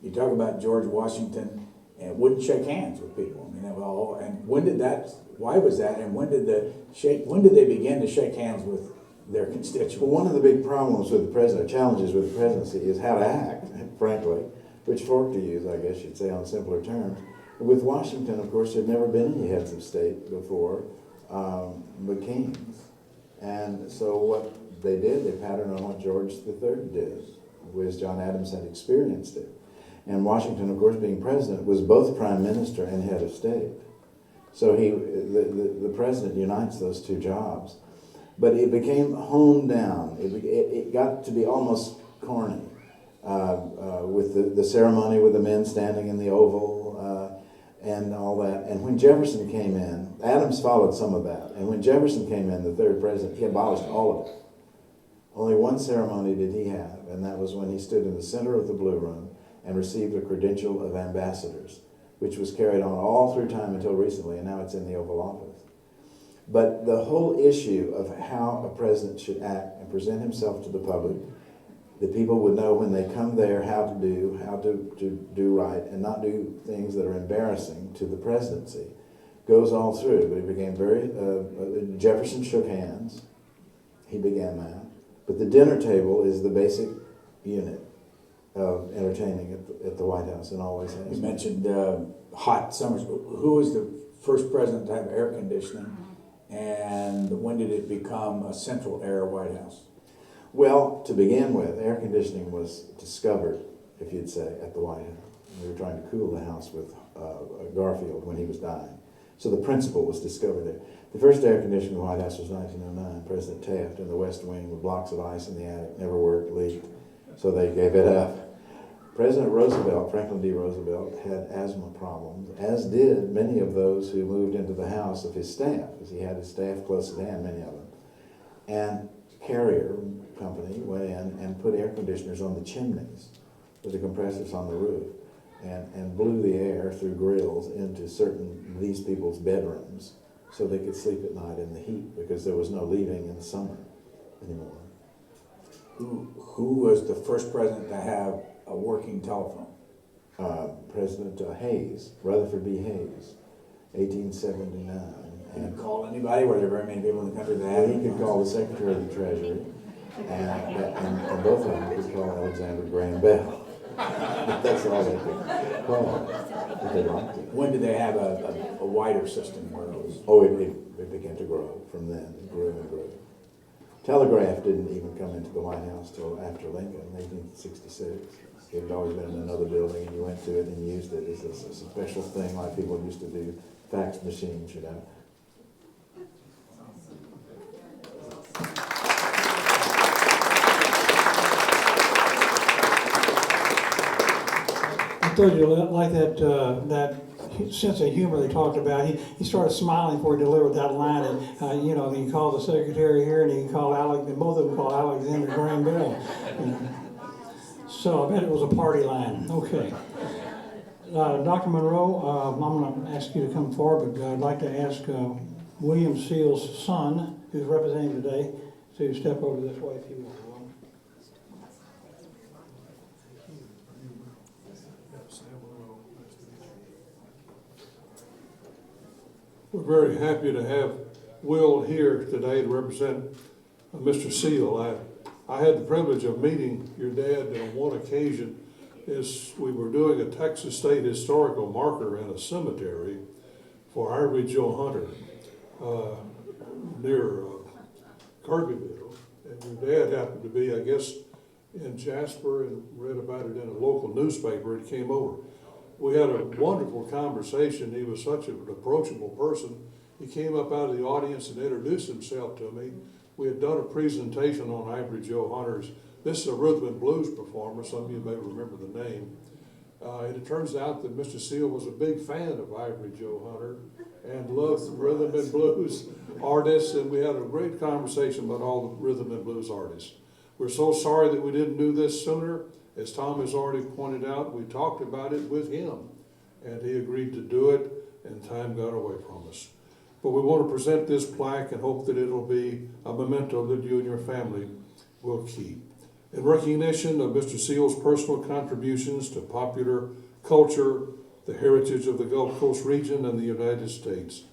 You talk about George Washington and wouldn't shake hands with people. I mean, and when did that? Why was that? And when did they begin to shake hands with their constituents? Well, one of the big problems with the president, challenges with the presidency, is how to act, frankly. Which fork to use, I guess you'd say, on simpler terms. With Washington, of course, there had never been any heads of state before, but kings. And so what they did, they patterned on what George III did, which John Adams had experienced it. And Washington, of course, being president, was both prime minister and head of state. So the president unites those two jobs. But it became honed down. It got to be almost corny. With the ceremony with the men standing in the Oval and all that. And when Jefferson came in, Adams followed some of that. And when Jefferson came in, the third president, he abolished all of it. Only one ceremony did he have, and that was when he stood in the center of the Blue Room and received the credential of ambassadors, which was carried on all through time until recently, and now it's in the Oval Office. But the whole issue of how a president should act and present himself to the public, the people would know when they come there how to do right and not do things that are embarrassing to the presidency. Goes all through, but it became very, Jefferson shook hands. He began that. But the dinner table is the basic unit. of entertaining at the White House, and always has. You mentioned hot summers. Who was the first president to have air conditioning, and when did it become a central air White House? Well, to begin with, air conditioning was discovered, if you'd say, at the White House. We were trying to cool the house with Garfield when he was dying. So the principle was discovered there. The first air conditioning in the White House was 1909. President Taft in the West Wing with blocks of ice in the attic, never worked, leaked, so they gave it up. President Roosevelt, Franklin D. Roosevelt, had asthma problems, as did many of those who moved into the house of his staff, because he had his staff close at hand, many of them. And Carrier Company went in and put air conditioners on the chimneys with the compressors on the roof, and blew the air through grills into these people's bedrooms so they could sleep at night in the heat, because there was no leaving in the summer anymore. Who was the first president to have a working telephone? President Hayes, Rutherford B. Hayes, 1879. And call anybody? Were there very many people in the country that had He could call the Secretary of the Treasury, and both of them could call Alexander Graham Bell. That's all they could call if they liked it. When did they have a wider system where it was? Oh, it began to grow from then. It grew and grew. Telegraph didn't even come into the White House till after Lincoln, 1866. It had always been in another building, and you went to it and used it as a special thing, like people used to do fax machines, you know. I told you, like that sense of humor they talked about, he started smiling before he delivered that line, and you know, you call the secretary here, and he can call Alex, and both of them call Alexander Graham Bell. You know. So I bet it was a party line. Okay. Dr. Monroe, I'm going to ask you to come forward, but I'd like to ask William Seale's son, who's representing today, to step over this way if you will. We're very happy to have Will here today to represent Mr. Seale. I had the privilege of meeting your dad on one occasion as we were doing a Texas State historical marker in a cemetery for Ivory Joe Hunter near Kirbyville. And your dad happened to be, I guess, in Jasper and read about it in a local newspaper and came over. We had a wonderful conversation. He was such an approachable person. He came up out of the audience and introduced himself to me. We had done a presentation on Ivory Joe Hunter's. This is a rhythm and blues performer. Some of you may remember the name. And it turns out that Mr. Seale was a big fan of Ivory Joe Hunter and loved rhythm and blues artists. And we had a great conversation about all the rhythm and blues artists. We're so sorry that we didn't do this sooner. As Tom has already pointed out, we talked about it with him, and he agreed to do it, and time got away from us. But we want to present this plaque and hope that it'll be a memento that you and your family will keep. In recognition of Mr. Seale's personal contributions to popular culture, the heritage of the Gulf Coast region and the United States,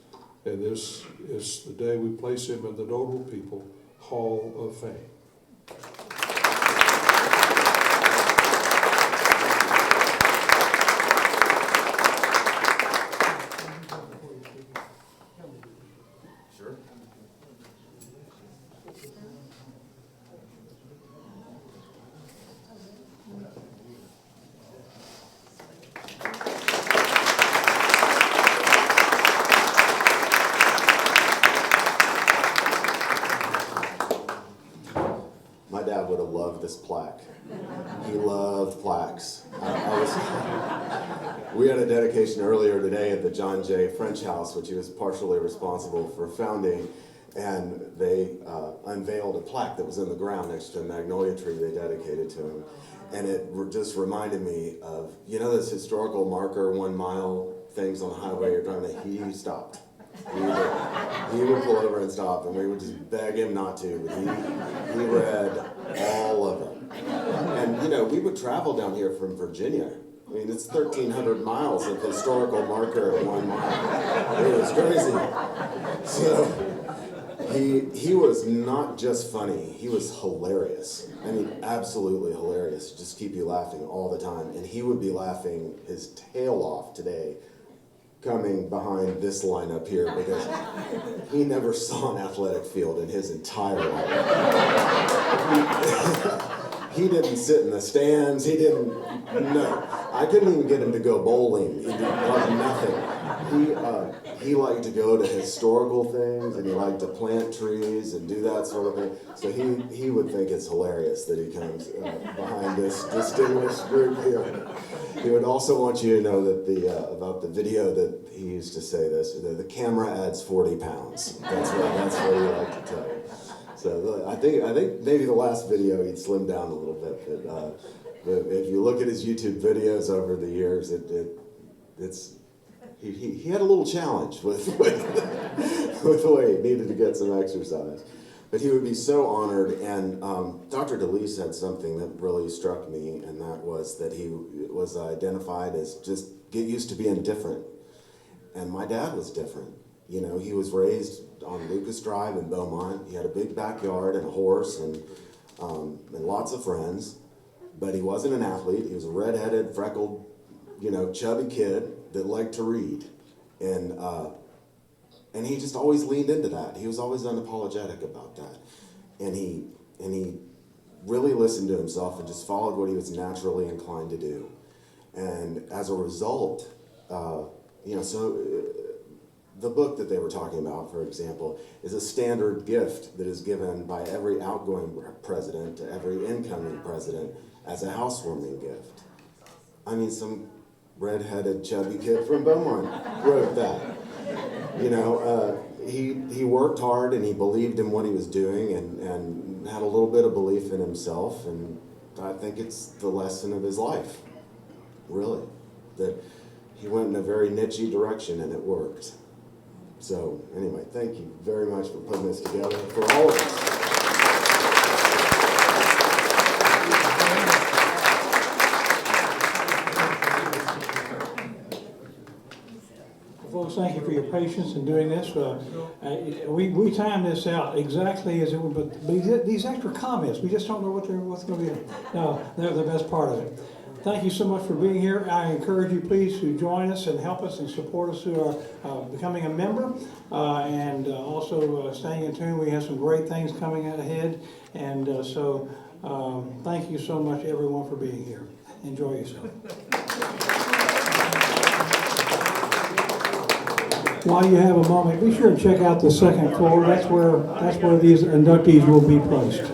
and this is the day we place him in the Notable People Hall of Fame. My dad would have loved this plaque. He loved plaques. We had a dedication earlier today at the John Jay French House, which he was partially responsible for founding, and they unveiled a plaque that was in the ground next to a magnolia tree they dedicated to him. And it just reminded me of, you know, this historical marker 1 mile things on the highway you're driving, he stopped. He would pull over and stop, and we would just beg him not to, but he read all of them. And, you know, we would travel down here from Virginia. I mean, it's 1,300 miles of historical marker at 1 mile. It was crazy. So, He was not just funny, he was hilarious. I mean, absolutely hilarious. Just keep you laughing all the time. And he would be laughing his tail off today coming behind this line up here because he never saw an athletic field in his entire life. He didn't sit in the stands, no. I couldn't even get him to go bowling, he did nothing. He liked to go to historical things and he liked to plant trees and do that sort of thing. So he would think it's hilarious that he comes behind this distinguished group here. He would also want you to know that about the video that he used to say this, the camera adds 40 pounds. That's what he liked to tell you. So I think maybe the last video he'd slimmed down a little bit, but if you look at his YouTube videos over the years, he had a little challenge with the way he needed to get some exercise. But he would be so honored, and Dr. DeLee said something that really struck me, and that was that he was identified as just get used to being different. And my dad was different. You know, he was raised on Lucas Drive in Beaumont. He had a big backyard and a horse and lots of friends, but he wasn't an athlete. He was a redheaded, freckled, chubby kid that liked to read. And he just always leaned into that. He was always unapologetic about that. And he really listened to himself and just followed what he was naturally inclined to do. And as a result, the book that they were talking about, for example, is a standard gift that is given by every outgoing president to every incoming president as a housewarming gift. I mean, some red-headed, chubby kid from Beaumont wrote that. He worked hard and he believed in what he was doing and had a little bit of belief in himself, and I think it's the lesson of his life, really, that he went in a very niche-y direction and it worked. So anyway, thank you very much for putting this together for all of us. Folks, thank you for your patience in doing this. We timed this out exactly as it would, but these extra comments, we just don't know what's going to be. No, they're the best part of it. Thank you so much for being here. I encourage you, please, to join us and help us and support us through our becoming a member and also staying in tune. We have some great things coming ahead, and so thank you so much, everyone, for being here. Enjoy yourself. While you have a moment, be sure to check out the second floor. That's where these inductees will be placed.